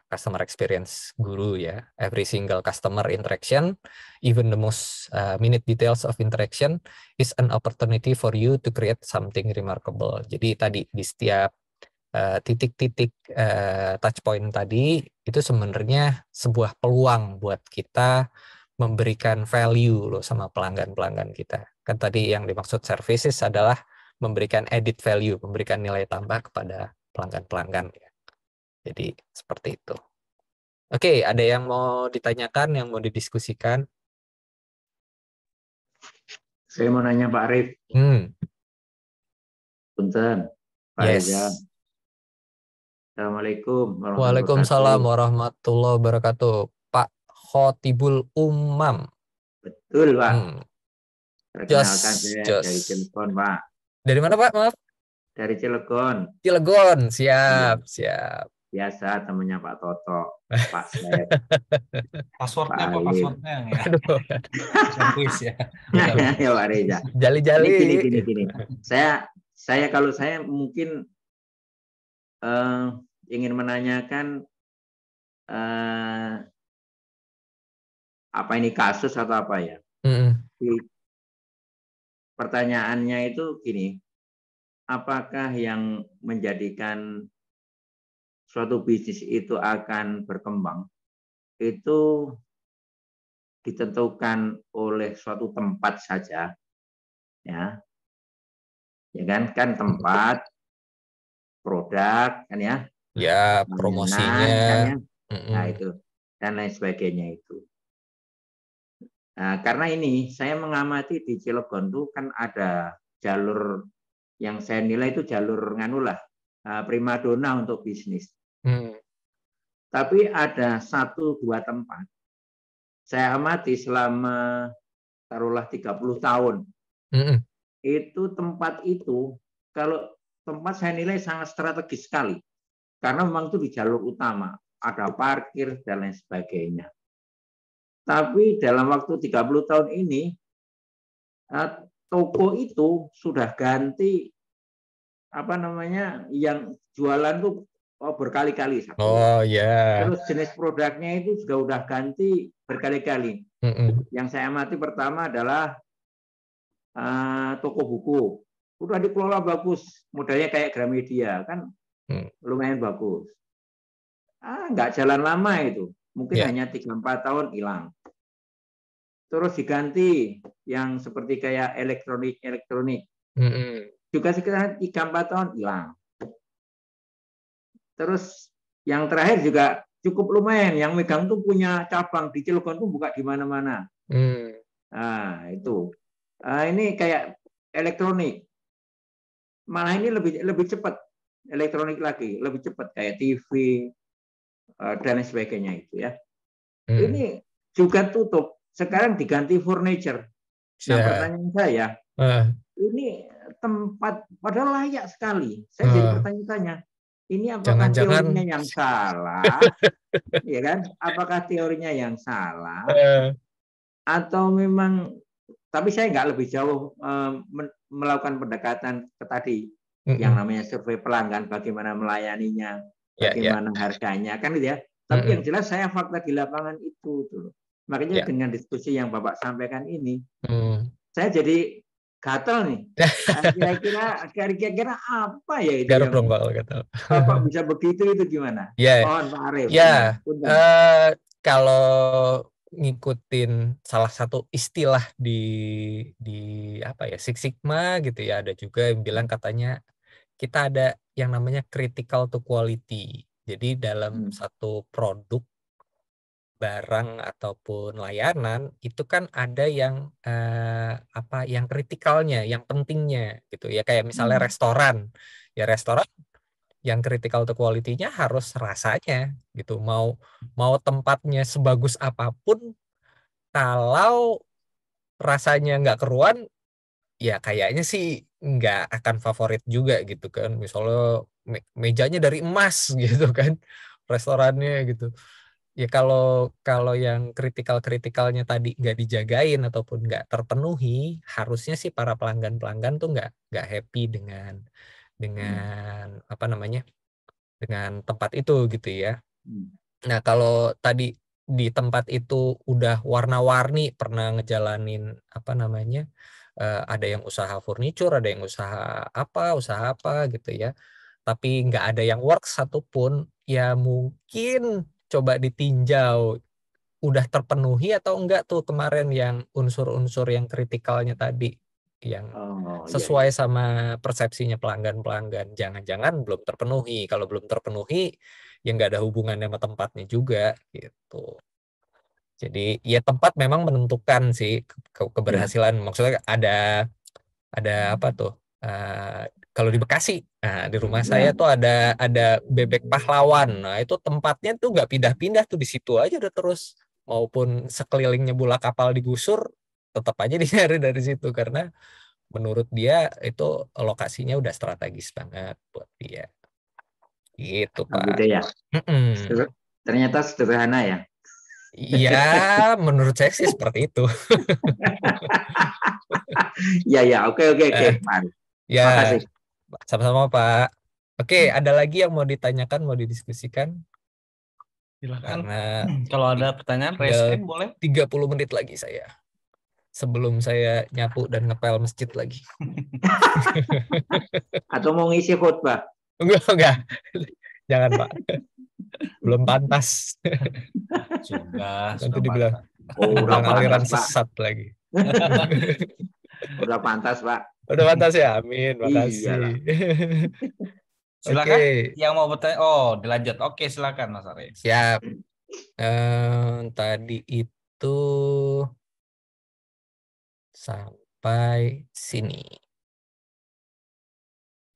customer experience guru ya. Every single customer interaction, even the most minute details of interaction is an opportunity for you to create something remarkable. Jadi tadi di setiap titik-titik touch point tadi itu sebenarnya sebuah peluang buat kita memberikan value loh sama pelanggan-pelanggan kita. Kan tadi yang dimaksud services adalah memberikan added value, memberikan nilai tambah kepada pelanggan-pelanggan ya. Jadi seperti itu. Oke, ada yang mau ditanyakan, yang mau didiskusikan? Saya mau nanya Pak Arif. Punten, Pak Rizal. Assalamualaikum warahmatullahi wabarakatuh. Waalaikumsalam warahmatullahi wabarakatuh. Pak Khotibul Umam. Betul, Pak. Perkenalkan saya dari telepon, Pak. Dari mana, Pak? Maaf. dari Cilegon. Cilegon, siap. Biasa temannya Pak Toto, Pak Sep. Passwordnya Pak apa Alim. passwordnya ya? Aduh, Kuis ya. Ya Pak Reza. jali-jali. Ini gini. Saya kalau saya mungkin ingin menanyakan apa ini kasus atau apa ya? Pertanyaannya itu gini, apakah yang menjadikan suatu bisnis itu akan berkembang itu ditentukan oleh suatu tempat saja, ya kan tempat, produk, kan ya, promosinya, kan ya, nah itu dan lain sebagainya itu. Nah, karena ini saya mengamati di Cilegon tuh kan ada jalur yang saya nilai itu jalur nganulah primadona untuk bisnis. Tapi ada 1-2 tempat saya amati selama taruhlah 30 tahun. Itu tempat itu kalau tempat saya nilai sangat strategis sekali. Karena memang itu di jalur utama, ada parkir dan lain sebagainya. Tapi dalam waktu 30 tahun ini toko itu sudah ganti yang jualan tuh berkali-kali. Terus jenis produknya itu juga udah ganti berkali-kali. Yang saya amati pertama adalah toko buku. Udah dikelola bagus, modelnya kayak Gramedia kan, lumayan bagus. Nggak jalan lama itu, mungkin hanya 3-4 tahun hilang. Terus diganti yang seperti kayak elektronik, juga sekitar 3-4 tahun hilang. Terus yang terakhir juga cukup lumayan, yang megang tuh punya cabang di Cilegon tuh buka di mana-mana. Nah itu, ini kayak elektronik, malah ini lebih cepat, elektronik lagi lebih cepat kayak TV dan lain sebagainya itu ya. Ini juga tutup, sekarang diganti furniture. Nah pertanyaan saya, ini tempat padahal layak sekali. Saya jadi bertanya-tanya, ini apakah teorinya yang salah, ya kan? Apakah teorinya yang salah, atau memang? Tapi saya nggak lebih jauh melakukan pendekatan ke tadi, yang namanya survei pelanggan, bagaimana melayaninya, bagaimana harganya, kan gitu ya. Tapi yang jelas saya fakta di lapangan itu, tuh. Makanya dengan diskusi yang Bapak sampaikan ini, saya jadi gatel nih. Kira-kira apa ya itu Garuk yang dong kalau gatel. Bapak bisa begitu itu gimana? Mohon Pak Arif. Kalau ngikutin salah satu istilah di apa ya, Six Sigma gitu ya, ada juga yang bilang katanya kita ada yang namanya critical to quality. Jadi dalam satu produk, barang ataupun layanan itu kan ada yang yang kritikalnya, yang pentingnya gitu ya, kayak misalnya restoran. Ya restoran yang critical to quality-nya harus rasanya gitu. Mau tempatnya sebagus apapun, kalau rasanya nggak keruan, ya kayaknya sih nggak akan favorit juga gitu kan. Misalnya mejanya dari emas gitu kan, restorannya gitu. Ya kalau yang kritikalnya tadi nggak dijagain ataupun nggak terpenuhi, harusnya sih para pelanggan tuh nggak happy dengan apa namanya, dengan tempat itu gitu ya. Nah kalau tadi di tempat itu udah warna-warni, pernah ngejalanin apa namanya, ada yang usaha furniture, ada yang usaha apa gitu ya, tapi nggak ada yang works satupun, ya mungkin coba ditinjau udah terpenuhi atau enggak tuh kemarin yang unsur-unsur yang kritikalnya tadi, yang sesuai sama persepsinya pelanggan. Jangan-jangan belum terpenuhi. Kalau belum terpenuhi, ya nggak ada hubungannya sama tempatnya juga gitu. Jadi ya tempat memang menentukan sih keberhasilan. Maksudnya ada apa tuh? Kalau di Bekasi, di rumah saya tuh ada Bebek Pahlawan. Nah itu tempatnya tuh nggak pindah-pindah tuh, di situ aja udah terus. Maupun sekelilingnya bola kapal digusur, tetap aja dicari dari situ karena menurut dia itu lokasinya udah strategis banget buat dia. Gitu, Pak. Gitu ya. Ternyata sederhana ya. Iya, menurut saya sih seperti itu. Ya, oke. Mari. Ya, makasih. Sama-sama, Pak. Oke, ada lagi yang mau ditanyakan, mau didiskusikan? Silakan. Karena kalau ada pertanyaan, raise hand boleh. 30 menit lagi saya. Sebelum saya nyapu dan ngepel masjid lagi. Atau mau ngisi khutbah? Enggak. Jangan, Pak. Belum pantas. Nanti dibilang udah aliran pantas, sesat Pak. Lagi. Udah pantas, Pak. Udah pantas ya, amin. Makasih. Silakan. Yang mau bertanya, dilanjut. Oke, silakan Mas Arief. Siap. Tadi itu sampai sini.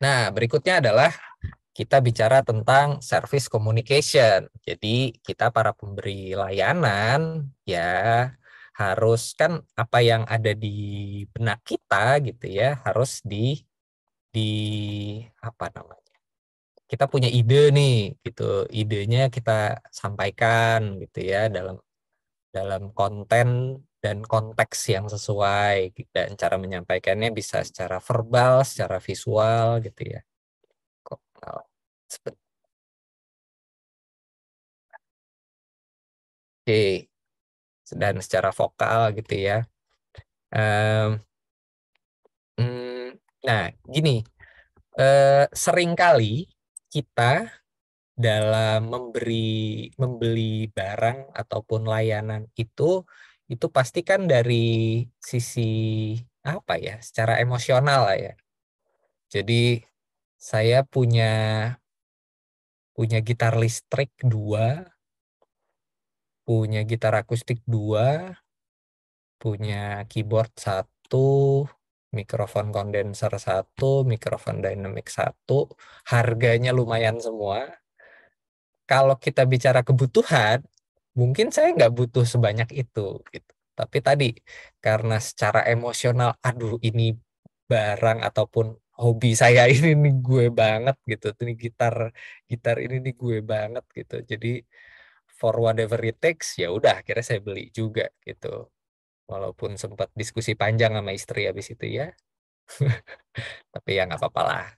Nah, berikutnya adalah kita bicara tentang service communication. Jadi kita para pemberi layanan ya harus kan apa yang ada di benak kita gitu ya harus di apa namanya? Kita punya ide nih gitu. Idenya kita sampaikan gitu ya dalam konten dan konteks yang sesuai dan cara menyampaikannya bisa secara verbal, secara visual gitu ya. Oke, dan secara vokal gitu ya. Nah, gini, seringkali kita dalam membeli barang ataupun layanan itu pasti kan dari sisi apa ya, secara emosional lah ya. Jadi saya punya gitar listrik 2, punya gitar akustik 2, punya keyboard 1, mikrofon kondenser 1, mikrofon dynamic 1, harganya lumayan semua. Kalau kita bicara kebutuhan, mungkin saya nggak butuh sebanyak itu, gitu. Tapi tadi karena secara emosional, aduh ini barang ataupun hobi saya ini nih gue banget gitu, ini gitar ini nih gue banget gitu. Jadi for whatever it takes, ya udah akhirnya saya beli juga gitu. Walaupun sempat diskusi panjang sama istri habis itu ya, tapi ya nggak apa-apa lah.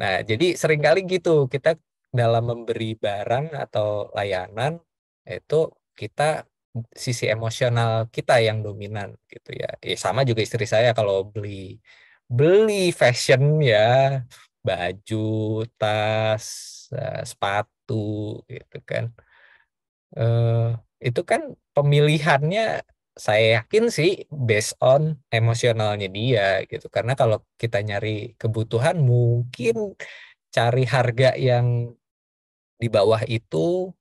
Nah, jadi seringkali gitu kita dalam memberi barang atau layanan itu kita sisi emosional kita yang dominan gitu ya. Sama juga istri saya kalau beli fashion ya, baju, tas, sepatu gitu kan. Itu kan pemilihannya saya yakin sih based on emosionalnya dia gitu. Karena kalau kita nyari kebutuhan mungkin cari harga yang di bawah itu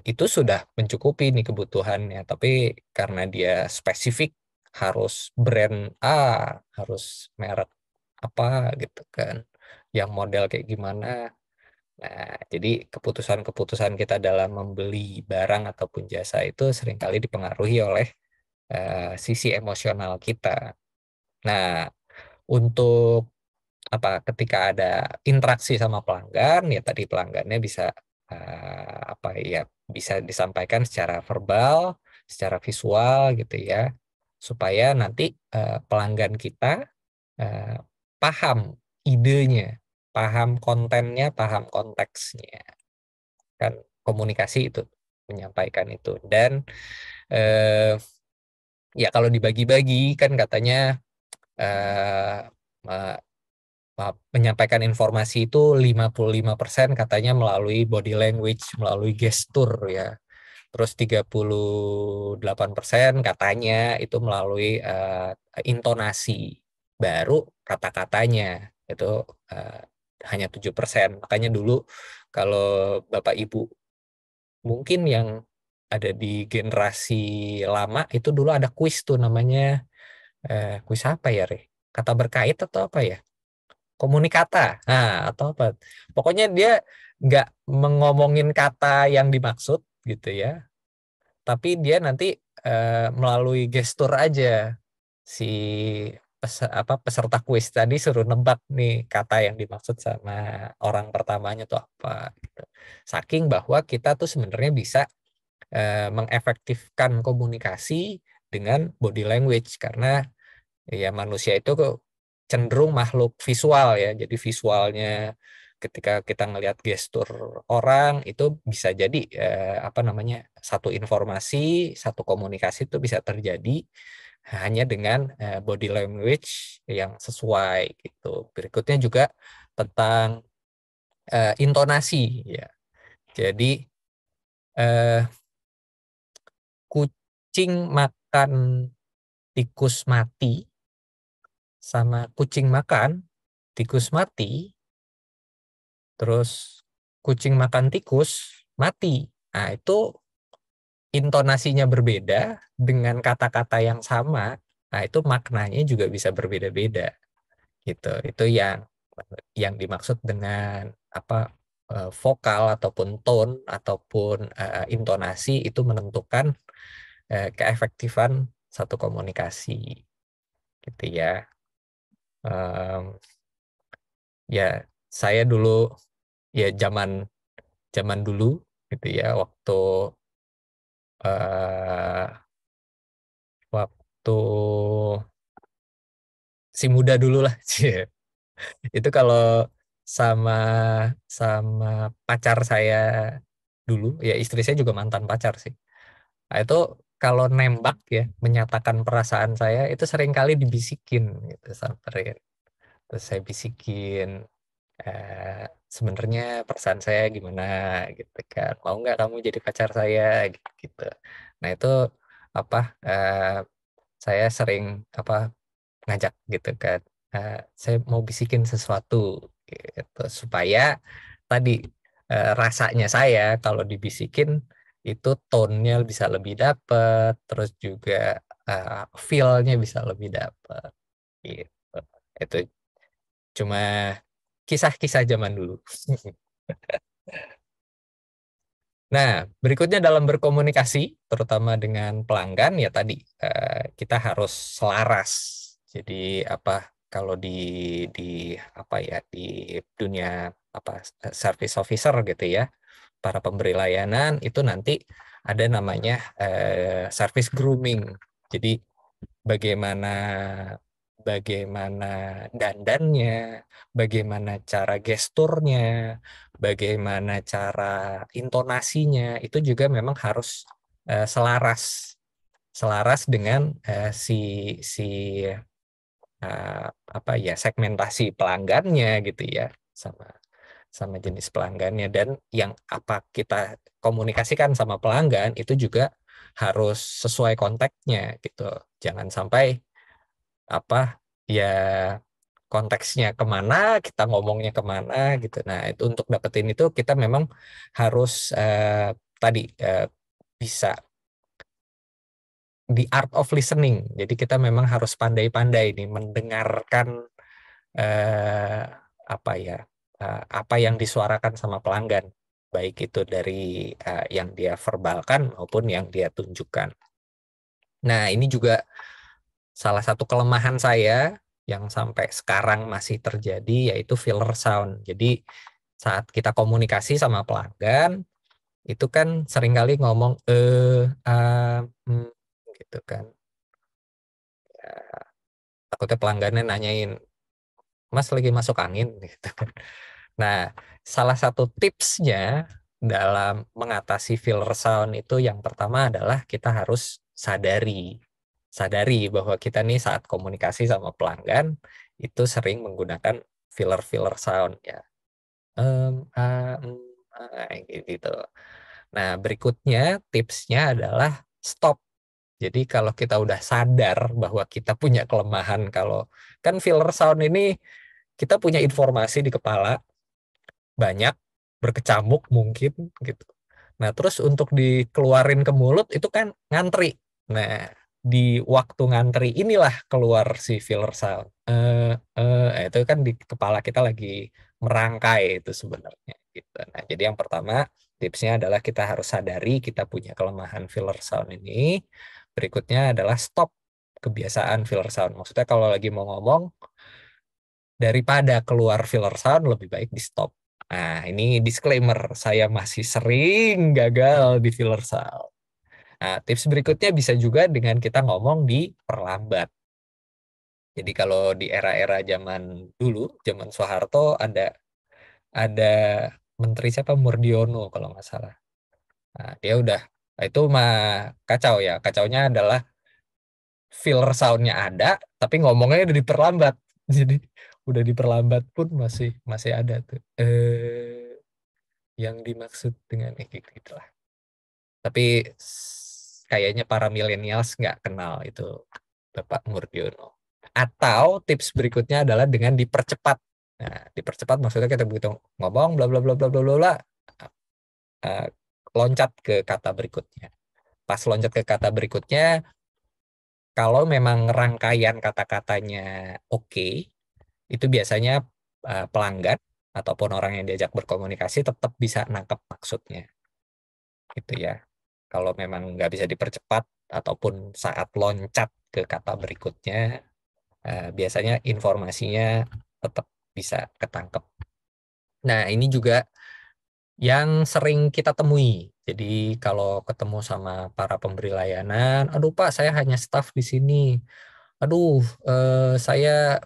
sudah mencukupi nih kebutuhannya. Tapi karena dia spesifik harus brand A, harus merek apa gitu kan, yang model kayak gimana. Nah, jadi keputusan-keputusan kita dalam membeli barang ataupun jasa itu seringkali dipengaruhi oleh sisi emosional kita. Nah, untuk ketika ada interaksi sama pelanggan, ya tadi pelanggannya bisa bisa disampaikan secara verbal, secara visual gitu ya, supaya nanti pelanggan kita paham idenya, paham kontennya, paham konteksnya. Kan komunikasi itu menyampaikan itu. Dan ya kalau dibagi-bagi kan katanya menyampaikan informasi itu 55% katanya melalui body language, melalui gestur ya. Terus 38% katanya itu melalui intonasi. Baru kata-katanya itu hanya 7%. Makanya dulu kalau Bapak Ibu mungkin yang ada di generasi lama itu dulu ada kuis tuh namanya kuis apa ya, Re? Kata berkait atau apa ya? Komunikata. Nah, atau apa? Pokoknya dia nggak mengomongin kata yang dimaksud gitu ya. Tapi dia nanti melalui gestur aja si peserta kuis tadi suruh nebak nih kata yang dimaksud sama orang pertamanya tuh apa gitu. Saking bahwa kita tuh sebenarnya bisa mengefektifkan komunikasi dengan body language, karena ya manusia itu cenderung makhluk visual ya. Jadi visualnya ketika kita ngelihat gestur orang itu bisa jadi satu informasi, satu komunikasi itu bisa terjadi hanya dengan body language yang sesuai gitu. Berikutnya juga tentang intonasi ya. Jadi kucing makan tikus mati sama kucing makan tikus mati, terus kucing makan tikus mati. Nah, itu intonasinya berbeda dengan kata-kata yang sama. Nah, itu maknanya juga bisa berbeda-beda. Gitu. Itu yang dimaksud dengan vokal ataupun tone ataupun intonasi itu menentukan keefektifan satu komunikasi. Gitu ya. Ya, saya dulu ya zaman dulu gitu ya, waktu si muda dulu lah. Itu kalau sama pacar saya dulu, ya istri saya juga mantan pacar sih. Nah, itu kalau nembak ya, menyatakan perasaan saya itu seringkali dibisikin gitu, samperin. Terus saya bisikin, sebenarnya perasaan saya gimana gitu kan, mau nggak kamu jadi pacar saya gitu. Nah itu saya sering ngajak gitu kan, saya mau bisikin sesuatu gitu, supaya tadi rasanya saya kalau dibisikin itu tone-nya bisa lebih dapet, terus juga feel-nya bisa lebih dapet gitu. Itu cuma kisah-kisah zaman dulu. Nah, berikutnya dalam berkomunikasi, terutama dengan pelanggan, ya tadi kita harus selaras. Jadi kalau di dunia service officer gitu ya, para pemberi layanan itu nanti ada namanya service grooming. Jadi bagaimana dandannya, bagaimana cara gesturnya, bagaimana cara intonasinya, itu juga memang harus selaras dengan segmentasi pelanggannya gitu ya, sama jenis pelanggannya, dan yang kita komunikasikan sama pelanggan itu juga harus sesuai konteksnya gitu. Jangan sampai konteksnya kemana, kita ngomongnya kemana gitu. Nah, itu untuk dapetin itu kita memang harus bisa the art of listening. Jadi kita memang harus pandai-pandai nih mendengarkan apa yang disuarakan sama pelanggan, baik itu dari yang dia verbalkan maupun yang dia tunjukkan. Nah, ini juga salah satu kelemahan saya yang sampai sekarang masih terjadi, yaitu filler sound. Jadi saat kita komunikasi sama pelanggan itu kan seringkali ngomong gitu kan. Ya, takutnya pelanggannya nanyain, Mas lagi masuk angin gitu. Nah, salah satu tipsnya dalam mengatasi filler sound itu yang pertama adalah kita harus sadari bahwa kita nih saat komunikasi sama pelanggan itu sering menggunakan filler sound ya. Gitu. Nah, berikutnya tipsnya adalah stop. Jadi kalau kita udah sadar bahwa kita punya kelemahan, kalau kan filler sound ini kita punya informasi di kepala banyak, berkecamuk mungkin gitu. Nah, terus untuk dikeluarin ke mulut itu kan ngantri. Nah, di waktu ngantri inilah keluar si filler sound. Itu kan di kepala kita lagi merangkai itu sebenarnya gitu. Nah, jadi yang pertama tipsnya adalah kita harus sadari kita punya kelemahan filler sound ini. Berikutnya adalah stop kebiasaan filler sound. Maksudnya kalau lagi mau ngomong, daripada keluar filler sound, lebih baik di stop. Nah, ini disclaimer, saya masih sering gagal di filler sound. Nah, tips berikutnya bisa juga dengan kita ngomong di perlambat. Jadi kalau di era-era zaman dulu, zaman Soeharto, ada menteri siapa, Murdiono kalau nggak salah. Nah, dia udah, itu mah kacau ya. Kacaunya adalah filler soundnya ada, tapi ngomongnya udah diperlambat. Jadi udah diperlambat pun masih ada tuh. Yang dimaksud dengan gitulah. Tapi kayaknya para millennials nggak kenal itu Bapak Murdiono. Atau tips berikutnya adalah dengan dipercepat. Nah, dipercepat maksudnya kita begitu ngomong bla bla bla bla bla bla, loncat ke kata berikutnya. Pas loncat ke kata berikutnya, kalau memang rangkaian kata-katanya oke, itu biasanya pelanggan ataupun orang yang diajak berkomunikasi tetap bisa nangkep maksudnya. Gitu ya. Kalau memang nggak bisa dipercepat ataupun saat loncat ke kata berikutnya, biasanya informasinya tetap bisa ketangkep. Nah, ini juga yang sering kita temui. Jadi kalau ketemu sama para pemberi layanan, aduh Pak, saya hanya staf di sini. Aduh, saya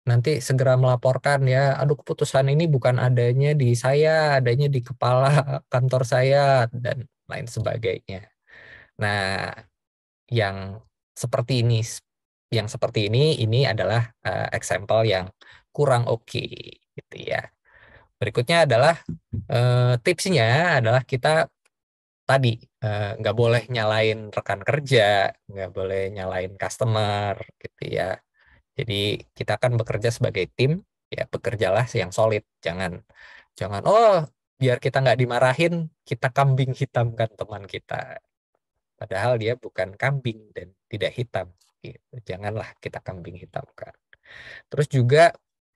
nanti segera melaporkan ya. Aduh, keputusan ini bukan adanya di saya, adanya di kepala kantor saya dan lain sebagainya. Nah, yang seperti ini adalah example yang kurang oke, gitu ya. Berikutnya adalah tipsnya adalah kita tadi nggak boleh nyalain rekan kerja, nggak boleh nyalain customer, gitu ya. Jadi kita akan bekerja sebagai tim, ya bekerjalah yang solid, jangan oh biar kita nggak dimarahin, kita kambing hitamkan teman kita. Padahal dia bukan kambing dan tidak hitam. Gitu. Janganlah kita kambing hitamkan. Terus juga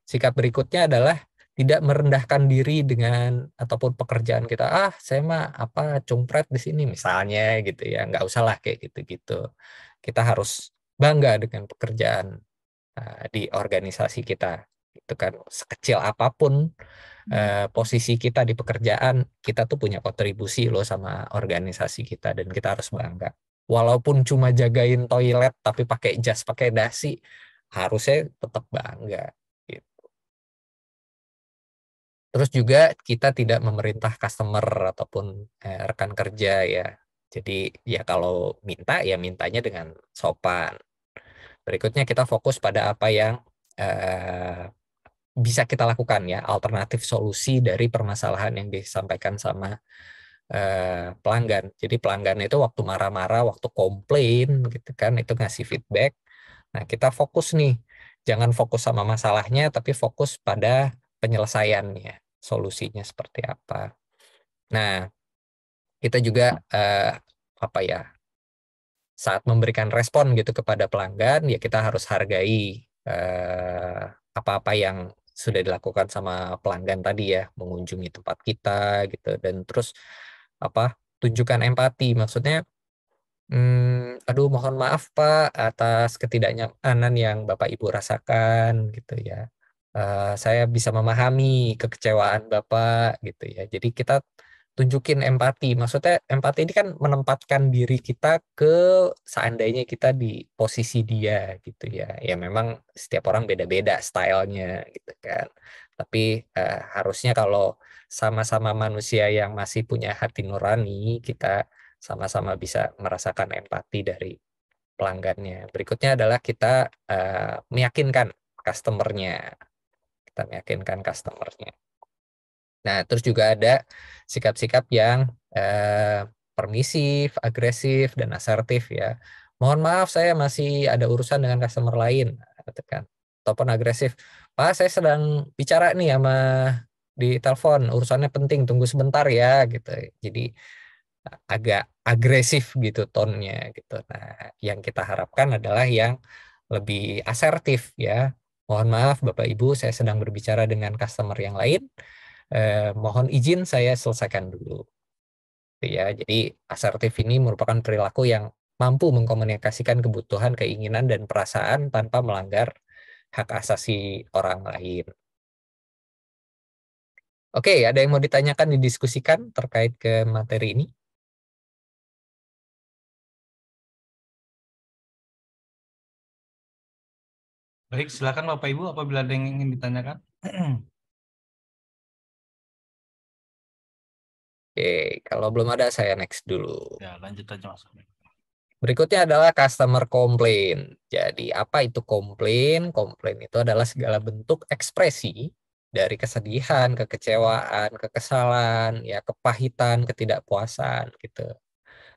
sikap berikutnya adalah tidak merendahkan diri dengan ataupun pekerjaan kita. Saya mah cungpret di sini misalnya gitu ya. Nggak usah lah kayak gitu-gitu. Kita harus bangga dengan pekerjaan di organisasi kita. Itu kan sekecil apapun posisi kita di pekerjaan, kita tuh punya kontribusi loh sama organisasi kita dan kita harus bangga. Walaupun cuma jagain toilet tapi pakai jas, pakai dasi, harusnya tetap bangga. Gitu. Terus juga kita tidak memerintah customer ataupun rekan kerja ya. Jadi ya kalau minta ya mintanya dengan sopan. Berikutnya kita fokus pada apa yang bisa kita lakukan ya, alternatif solusi dari permasalahan yang disampaikan sama pelanggan. Jadi pelanggan itu waktu marah-marah, waktu komplain gitu kan, itu ngasih feedback. Nah, kita fokus nih, jangan fokus sama masalahnya, tapi fokus pada penyelesaiannya, solusinya seperti apa. Nah, kita juga saat memberikan respon gitu kepada pelanggan, ya kita harus hargai apa-apa yang sudah dilakukan sama pelanggan tadi ya, mengunjungi tempat kita gitu, dan terus tunjukkan empati, maksudnya aduh mohon maaf Pak atas ketidaknyamanan yang Bapak Ibu rasakan gitu ya, saya bisa memahami kekecewaan Bapak gitu ya. Jadi kita tunjukin empati, maksudnya empati ini kan menempatkan diri kita ke seandainya kita di posisi dia gitu ya. Ya memang setiap orang beda-beda stylenya gitu kan, tapi harusnya kalau sama-sama manusia yang masih punya hati nurani, kita sama-sama bisa merasakan empati dari pelanggannya. Berikutnya adalah kita meyakinkan customernya. Kita meyakinkan customernya. Nah, terus juga ada sikap-sikap yang permisif, agresif, dan asertif ya. Mohon maaf, saya masih ada urusan dengan customer lain, kan. Ataupun agresif, Pak, saya sedang bicara nih sama di telepon, urusannya penting, tunggu sebentar ya, gitu. Jadi agak agresif gitu tonnya gitu. Nah, yang kita harapkan adalah yang lebih asertif ya. Mohon maaf Bapak Ibu, saya sedang berbicara dengan customer yang lain. Mohon izin saya selesaikan dulu. Ya, jadi asertif ini merupakan perilaku yang mampu mengkomunikasikan kebutuhan, keinginan, dan perasaan tanpa melanggar hak asasi orang lain. Oke, ada yang mau ditanyakan, didiskusikan terkait ke materi ini? Baik, silakan Bapak Ibu apabila ada yang ingin ditanyakan. Oke, kalau belum ada saya next dulu. Ya, lanjut aja Mas. Berikutnya adalah customer complaint. Jadi apa itu komplain? Komplain itu adalah segala bentuk ekspresi dari kesedihan, kekecewaan, kekesalan, ya kepahitan, ketidakpuasan gitu.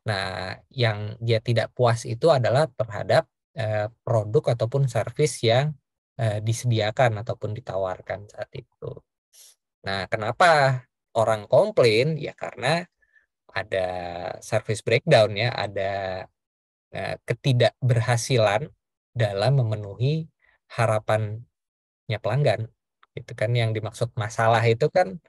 Nah, yang dia tidak puas itu adalah terhadap produk ataupun service yang disediakan ataupun ditawarkan saat itu. Nah, kenapa orang komplain? Ya karena ada service breakdown ya, ada ketidakberhasilan dalam memenuhi harapannya pelanggan. Itu kan yang dimaksud masalah itu kan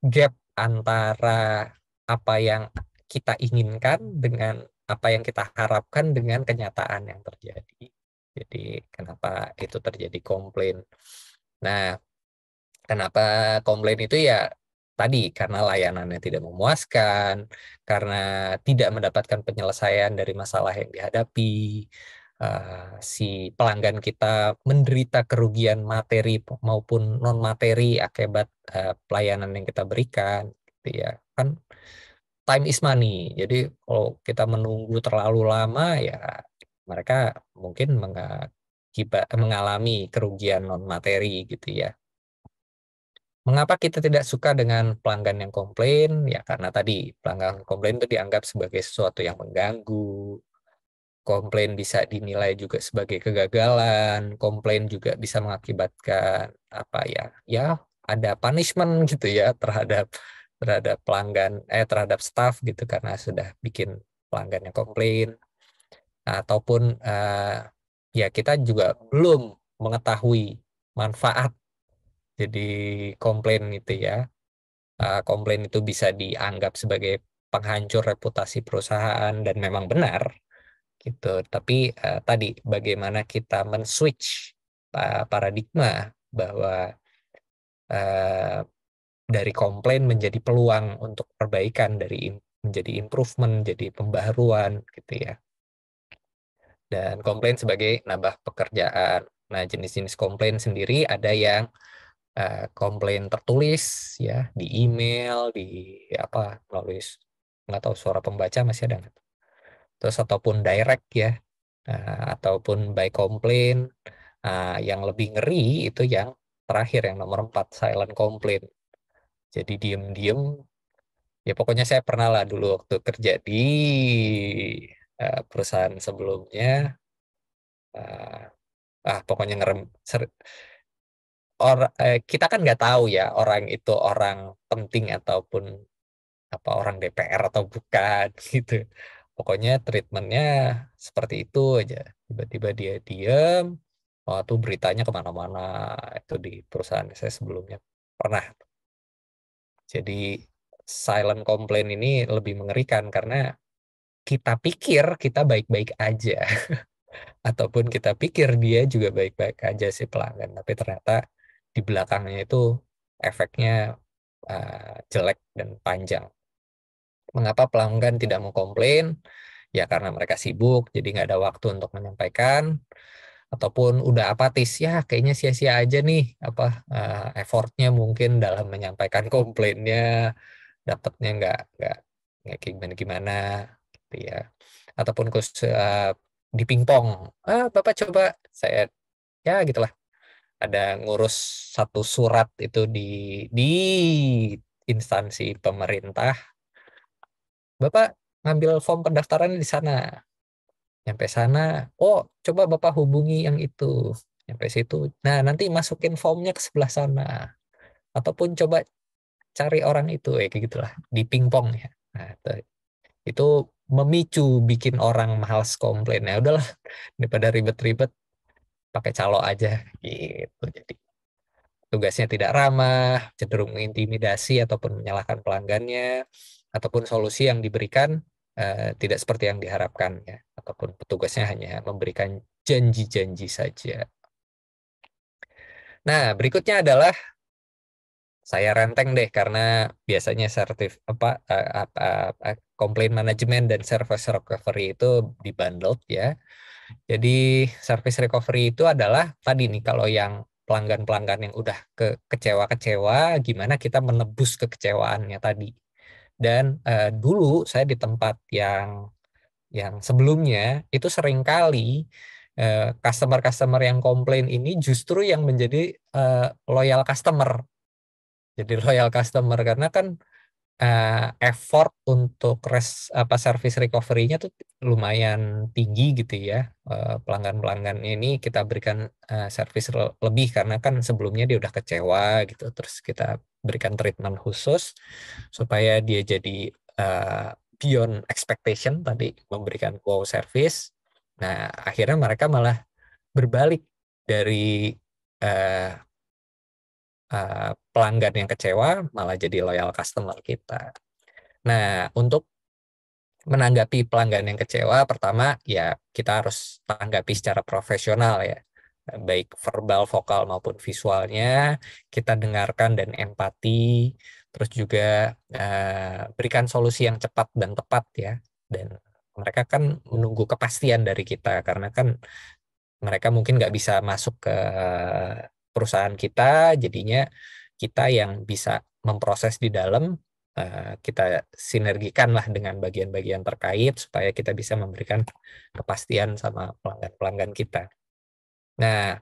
gap antara apa yang kita inginkan dengan apa yang kita harapkan dengan kenyataan yang terjadi. Jadi kenapa itu terjadi komplain? Nah, kenapa komplain itu ya tadi karena layanannya tidak memuaskan, karena tidak mendapatkan penyelesaian dari masalah yang dihadapi, si pelanggan kita menderita kerugian materi maupun non materi akibat pelayanan yang kita berikan, gitu ya kan. Time is money. Jadi kalau kita menunggu terlalu lama ya mereka mungkin mengalami kerugian non materi gitu ya. Mengapa kita tidak suka dengan pelanggan yang komplain? Ya karena tadi pelanggan komplain itu dianggap sebagai sesuatu yang mengganggu. Komplain bisa dinilai juga sebagai kegagalan. Komplain juga bisa mengakibatkan apa ya? Ya ada punishment gitu ya terhadap pelanggan terhadap staff gitu karena sudah bikin pelanggannya komplain. Ataupun ya kita juga belum mengetahui manfaat jadi komplain gitu ya. Komplain itu bisa dianggap sebagai penghancur reputasi perusahaan dan memang benar gitu. Tapi tadi bagaimana kita men-switch paradigma bahwa dari komplain menjadi peluang untuk perbaikan, dari menjadi improvement, jadi pembaharuan gitu ya. Dan komplain sebagai nambah pekerjaan. Nah, jenis-jenis komplain sendiri ada yang komplain tertulis ya di email, di apa melalui nggak tahu suara pembaca masih ada nggak? Terus ataupun direct ya, ataupun by complaint. Yang lebih ngeri itu yang terakhir yang nomor 4 silent complaint. Jadi diem-diem ya pokoknya saya pernah lah dulu waktu kerja di perusahaan sebelumnya pokoknya kita kan nggak tahu ya orang itu orang penting ataupun apa orang DPR atau bukan gitu. Pokoknya treatmentnya seperti itu aja. Tiba-tiba dia diem, tuh beritanya kemana-mana. Itu di perusahaan saya sebelumnya pernah. Jadi silent complaint ini lebih mengerikan karena kita pikir kita baik-baik aja. Ataupun kita pikir dia juga baik-baik aja si pelanggan. Tapi ternyata di belakangnya itu efeknya jelek dan panjang. Mengapa pelanggan tidak mau komplain? Ya karena mereka sibuk, jadi nggak ada waktu untuk menyampaikan, ataupun udah apatis ya kayaknya sia-sia aja nih apa effortnya mungkin dalam menyampaikan komplainnya, dapatnya nggak gimana gimana, gitu ya. Ataupun di pingpong, bapak coba saya ya gitulah ada ngurus satu surat itu di instansi pemerintah. Bapak ngambil form pendaftaran di sana. Nyampe sana, oh coba Bapak hubungi yang itu. Nyampe situ, nah nanti masukin formnya ke sebelah sana. Ataupun coba cari orang itu, kayak gitulah. Di pingpong ya. Nah, itu memicu bikin orang malas komplain. Ya udahlah, daripada ribet-ribet, pakai calo aja. Gitu. Jadi tugasnya tidak ramah, cenderung mengintimidasi ataupun menyalahkan pelanggannya, ataupun solusi yang diberikan tidak seperti yang diharapkan ya. ataupun petugasnya hanya memberikan janji-janji saja. Nah, berikutnya adalah saya renteng deh karena biasanya complaint management dan service recovery itu dibundle ya. Jadi service recovery itu adalah tadi nih, kalau yang pelanggan-pelanggan yang udah kecewa-kecewa, gimana kita menebus kekecewaannya tadi. Dan dulu saya di tempat yang sebelumnya itu seringkali customer-customer yang komplain ini justru yang menjadi loyal customer. Jadi loyal customer karena kan effort untuk service recovery-nya tuh lumayan tinggi gitu ya. Pelanggan-pelanggan ini kita berikan service lebih karena kan sebelumnya dia udah kecewa gitu. Terus kita berikan treatment khusus supaya dia jadi beyond expectation tadi, memberikan wow service. Nah, akhirnya mereka malah berbalik dari pelanggan yang kecewa malah jadi loyal customer kita. Nah, untuk menanggapi pelanggan yang kecewa, pertama ya kita harus tanggapi secara profesional ya, baik verbal, vokal maupun visualnya, kita dengarkan dan empati, terus juga berikan solusi yang cepat dan tepat ya. Dan mereka kan menunggu kepastian dari kita karena kan mereka mungkin nggak bisa masuk ke perusahaan kita, jadinya kita yang bisa memproses di dalam, kita sinergikan lah dengan bagian-bagian terkait supaya kita bisa memberikan kepastian sama pelanggan-pelanggan kita. Nah,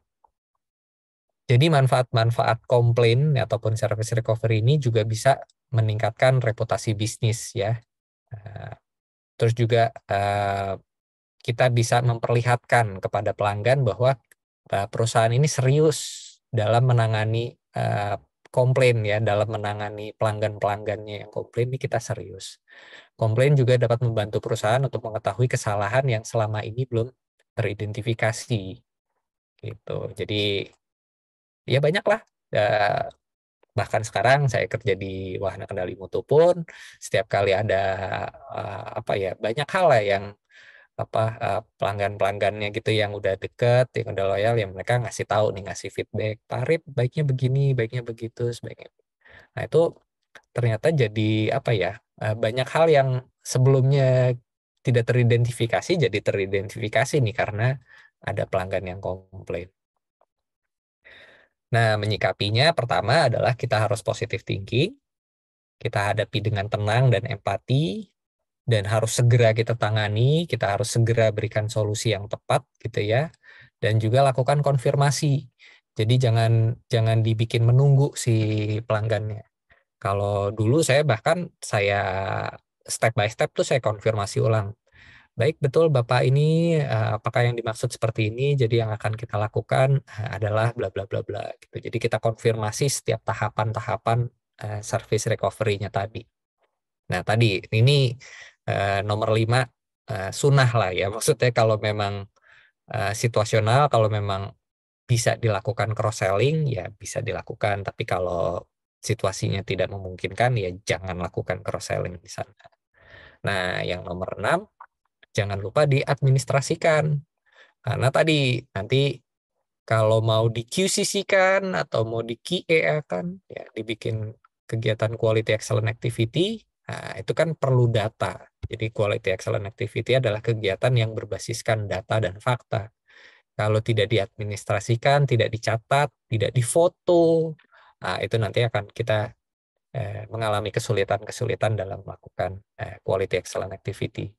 jadi manfaat-manfaat komplain ataupun service recovery ini juga bisa meningkatkan reputasi bisnis ya. Terus juga kita bisa memperlihatkan kepada pelanggan bahwa perusahaan ini serius dalam menangani komplain ya, dalam menangani pelanggan-pelanggannya yang komplain, ini kita serius. Komplain juga dapat membantu perusahaan untuk mengetahui kesalahan yang selama ini belum teridentifikasi gitu. Jadi ya banyaklah, bahkan sekarang saya kerja di wahana kendali mutu pun setiap kali ada banyak hal lah yang pelanggan-pelanggannya gitu yang udah deket, yang udah loyal, yang mereka ngasih tahu nih, ngasih feedback, Pak Arif baiknya begini, baiknya begitu, sebaiknya. Nah, itu ternyata jadi banyak hal yang sebelumnya tidak teridentifikasi jadi teridentifikasi nih karena ada pelanggan yang komplain. Nah, menyikapinya pertama adalah kita harus positive thinking, kita hadapi dengan tenang dan empati, dan harus segera kita tangani, kita harus segera berikan solusi yang tepat gitu ya. Dan juga lakukan konfirmasi. Jadi jangan dibikin menunggu si pelanggannya. Kalau dulu saya step by step tuh saya konfirmasi ulang. Baik, betul Bapak ini apakah yang dimaksud seperti ini? Jadi yang akan kita lakukan adalah bla bla bla bla gitu. Jadi kita konfirmasi setiap tahapan-tahapan service recovery-nya tadi. Nah, tadi ini nomor 5 sunnah lah ya. Maksudnya kalau memang situasional, kalau memang bisa dilakukan cross selling ya bisa dilakukan, tapi kalau situasinya tidak memungkinkan ya jangan lakukan cross selling di sana. Nah, yang nomor 6 jangan lupa diadministrasikan. Karena tadi nanti kalau mau di QCC-kan atau mau di QA-kan ya dibikin kegiatan quality excellent activity. Nah, itu kan perlu data. Jadi quality excellent activity adalah kegiatan yang berbasiskan data dan fakta. Kalau tidak diadministrasikan, tidak dicatat, tidak difoto, nah itu nanti akan kita mengalami kesulitan-kesulitan dalam melakukan quality excellent activity.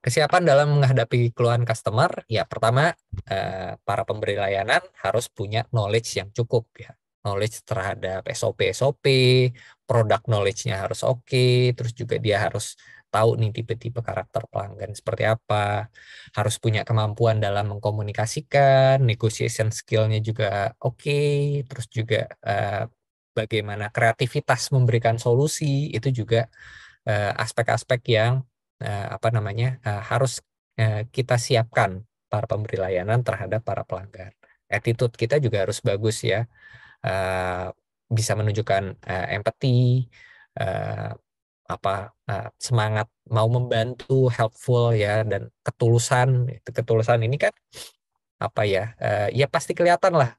Kesiapan dalam menghadapi keluhan customer, ya pertama para pemberi layanan harus punya knowledge yang cukup ya. Knowledge terhadap SOP, produk knowledge-nya harus oke, terus juga dia harus tahu nih tipe-tipe karakter pelanggan seperti apa, harus punya kemampuan dalam mengkomunikasikan, negotiation skill-nya juga oke, terus juga bagaimana kreativitas memberikan solusi, itu juga aspek-aspek yang harus kita siapkan para pemberi layanan terhadap para pelanggan. Attitude kita juga harus bagus ya, bisa menunjukkan empati, semangat mau membantu, helpful ya, dan ketulusan. Ketulusan ini kan ya pasti kelihatan lah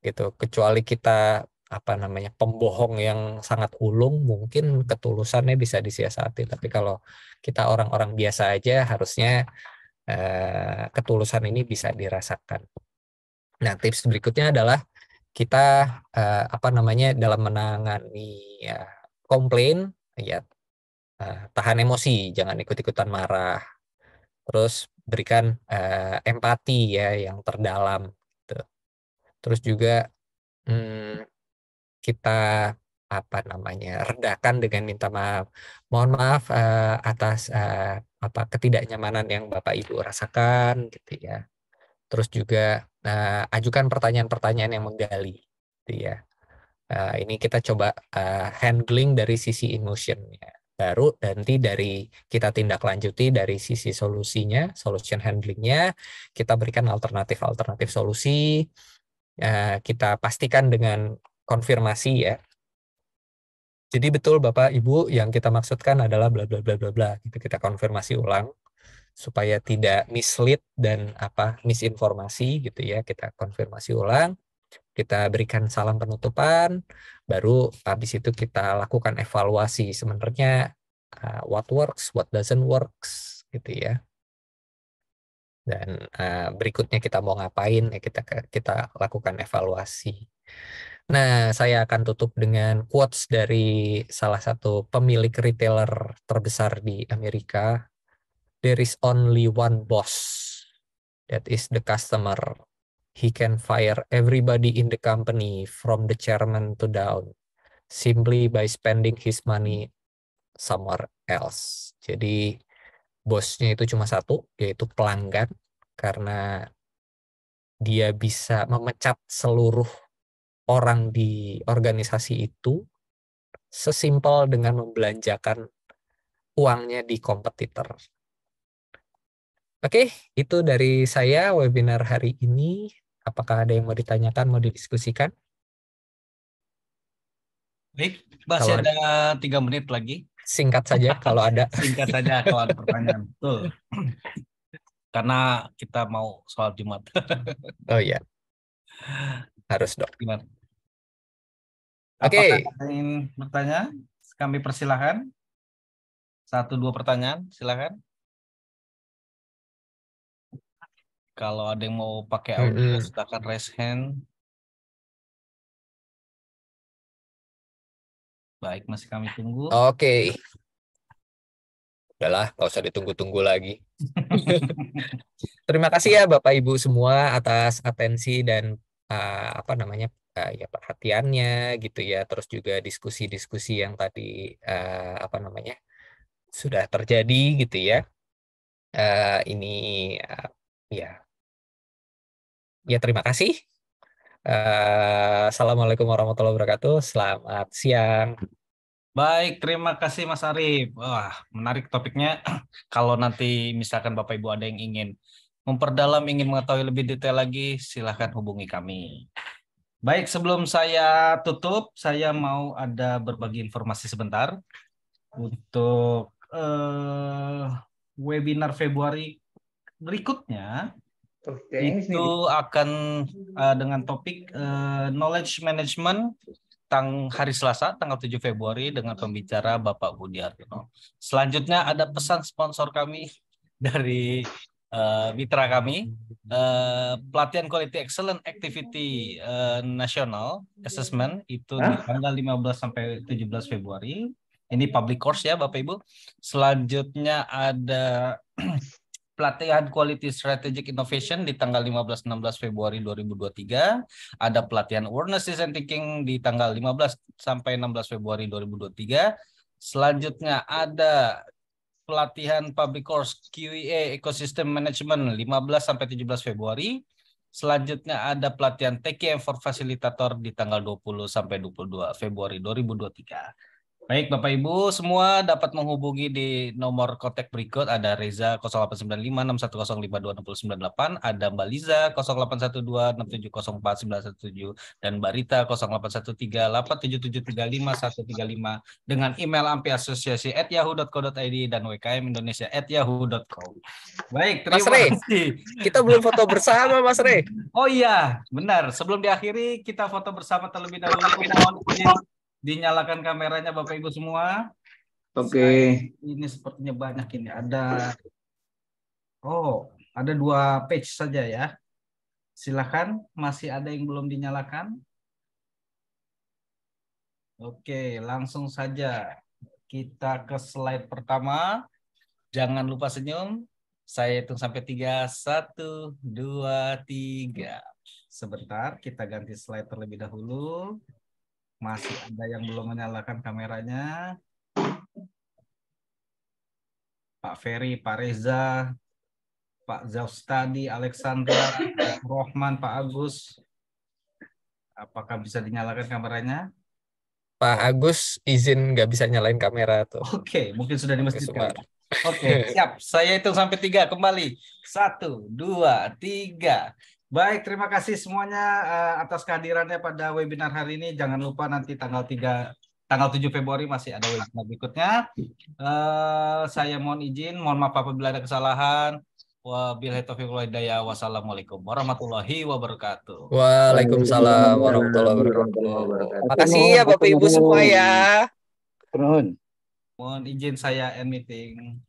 gitu. Kecuali kita pembohong yang sangat ulung, mungkin ketulusannya bisa disiasati. Tapi kalau kita orang-orang biasa aja, harusnya ketulusan ini bisa dirasakan. Nah, tips berikutnya adalah kita dalam menangani komplain ya, tahan emosi, jangan ikut-ikutan marah. Terus berikan empati ya yang terdalam gitu. Terus juga kita redakan dengan minta maaf. Mohon maaf atas ketidaknyamanan yang Bapak Ibu rasakan gitu ya. Terus juga ajukan pertanyaan-pertanyaan yang menggali gitu ya. Ini kita coba handling dari sisi emotionnya. Baru nanti dari kita tindak lanjuti dari sisi solusinya, solution handlingnya, kita berikan alternatif solusi. Kita pastikan dengan konfirmasi ya. Jadi betul Bapak Ibu, yang kita maksudkan adalah bla bla bla bla bla. Gitu, kita konfirmasi ulang supaya tidak mislead dan misinformasi gitu ya. Kita konfirmasi ulang, kita berikan salam penutupan, baru habis itu kita lakukan evaluasi sebenarnya what works, what doesn't works gitu ya. Dan berikutnya kita mau ngapain ya, kita lakukan evaluasi. Nah, saya akan tutup dengan quotes dari salah satu pemilik retailer terbesar di Amerika. There is only one boss, that is the customer. He can fire everybody in the company from the chairman to down simply by spending his money somewhere else. Jadi bosnya itu cuma satu, yaitu pelanggan, karena dia bisa memecat seluruh orang di organisasi itu sesimpel dengan membelanjakan uangnya di kompetitor. Oke, itu dari saya webinar hari ini. Apakah ada yang mau ditanyakan, mau didiskusikan? Baik, masih ada 3 menit lagi. Singkat saja kalau ada. Singkat saja kalau ada pertanyaan. Betul. Karena kita mau sholat Jumat. Oh iya. Harus dong. Gimana? Oke. Apakah ada yang ingin bertanya? Kami persilahkan. 1-2 pertanyaan, silakan. Kalau ada yang mau pakai audio, silakan raise hand. Baik, masih kami tunggu. Oke. Udahlah, nggak usah ditunggu-tunggu lagi. Terima kasih ya Bapak Ibu semua atas atensi dan ya perhatiannya gitu ya. Terus juga diskusi-diskusi yang tadi sudah terjadi gitu ya. Ini ya terima kasih. Assalamualaikum warahmatullahi wabarakatuh. Selamat siang. Baik, terima kasih Mas Arif. Wah, menarik topiknya. Kalau nanti misalkan Bapak Ibu ada yang ingin memperdalam, ingin mengetahui lebih detail lagi, silahkan hubungi kami. Baik, sebelum saya tutup, saya mau ada berbagi informasi sebentar untuk webinar Februari berikutnya. Itu akan dengan topik knowledge management hari Selasa tanggal 7 Februari dengan pembicara Bapak Budi Hartono. Selanjutnya ada pesan sponsor kami dari mitra kami, pelatihan Quality Excellent Activity National Assessment itu di tanggal 15 sampai 17 Februari. Ini public course ya Bapak Ibu. Selanjutnya ada pelatihan Quality Strategic Innovation di tanggal 15-16 Februari 2023. Ada pelatihan Awareness Design Thinking di tanggal 15 sampai 16 Februari 2023. Selanjutnya ada pelatihan Public Course QEA Ecosystem Management 15 sampai 17 Februari. Selanjutnya ada pelatihan TKM for Facilitator di tanggal 20 sampai 22 Februari 2023. Baik, Bapak Ibu semua dapat menghubungi di nomor kontak berikut. Ada Reza 089561052268, ada Mbak Liza 081267049117, dan Mbak Rita 081387735135 dengan email ampiasosiasi@yahoo.co.id dan wkmindonesia@yahoo.com. Baik, Mas terima Rey, kasih. kita belum foto bersama, Mas Rey. Oh iya, benar. Sebelum diakhiri, kita foto bersama terlebih dahulu. Mohon izin dinyalakan kameranya Bapak Ibu semua. Oke. Ini sepertinya banyak ini. Ada 2 page saja ya. Silakan, masih ada yang belum dinyalakan. Oke, langsung saja kita ke slide pertama. Jangan lupa senyum. Saya hitung sampai 3. 1, 2, 3. Sebentar, kita ganti slide terlebih dahulu. Masih ada yang belum menyalakan kameranya. Pak Ferry, Pak Reza, Pak Zaustadi, Alexandra, Pak Rohman, Pak Agus. Apakah bisa dinyalakan kameranya? Pak Agus izin nggak bisa nyalain kamera tuh. Oke, mungkin sudah di masjid kali. Oke, siap. Saya hitung sampai 3 kembali. 1, 2, 3. Baik, terima kasih semuanya atas kehadirannya pada webinar hari ini. Jangan lupa nanti tanggal 7 Februari masih ada webinar berikutnya. Saya mohon izin, mohon maaf apabila ada kesalahan. Wabillahi taufiq wal hidayah. Wassalamualaikum warahmatullahi wabarakatuh. Waalaikumsalam warahmatullahi wabarakatuh. Makasih ya Bapak Ibu semua ya. Mohon Mohon izin saya end meeting.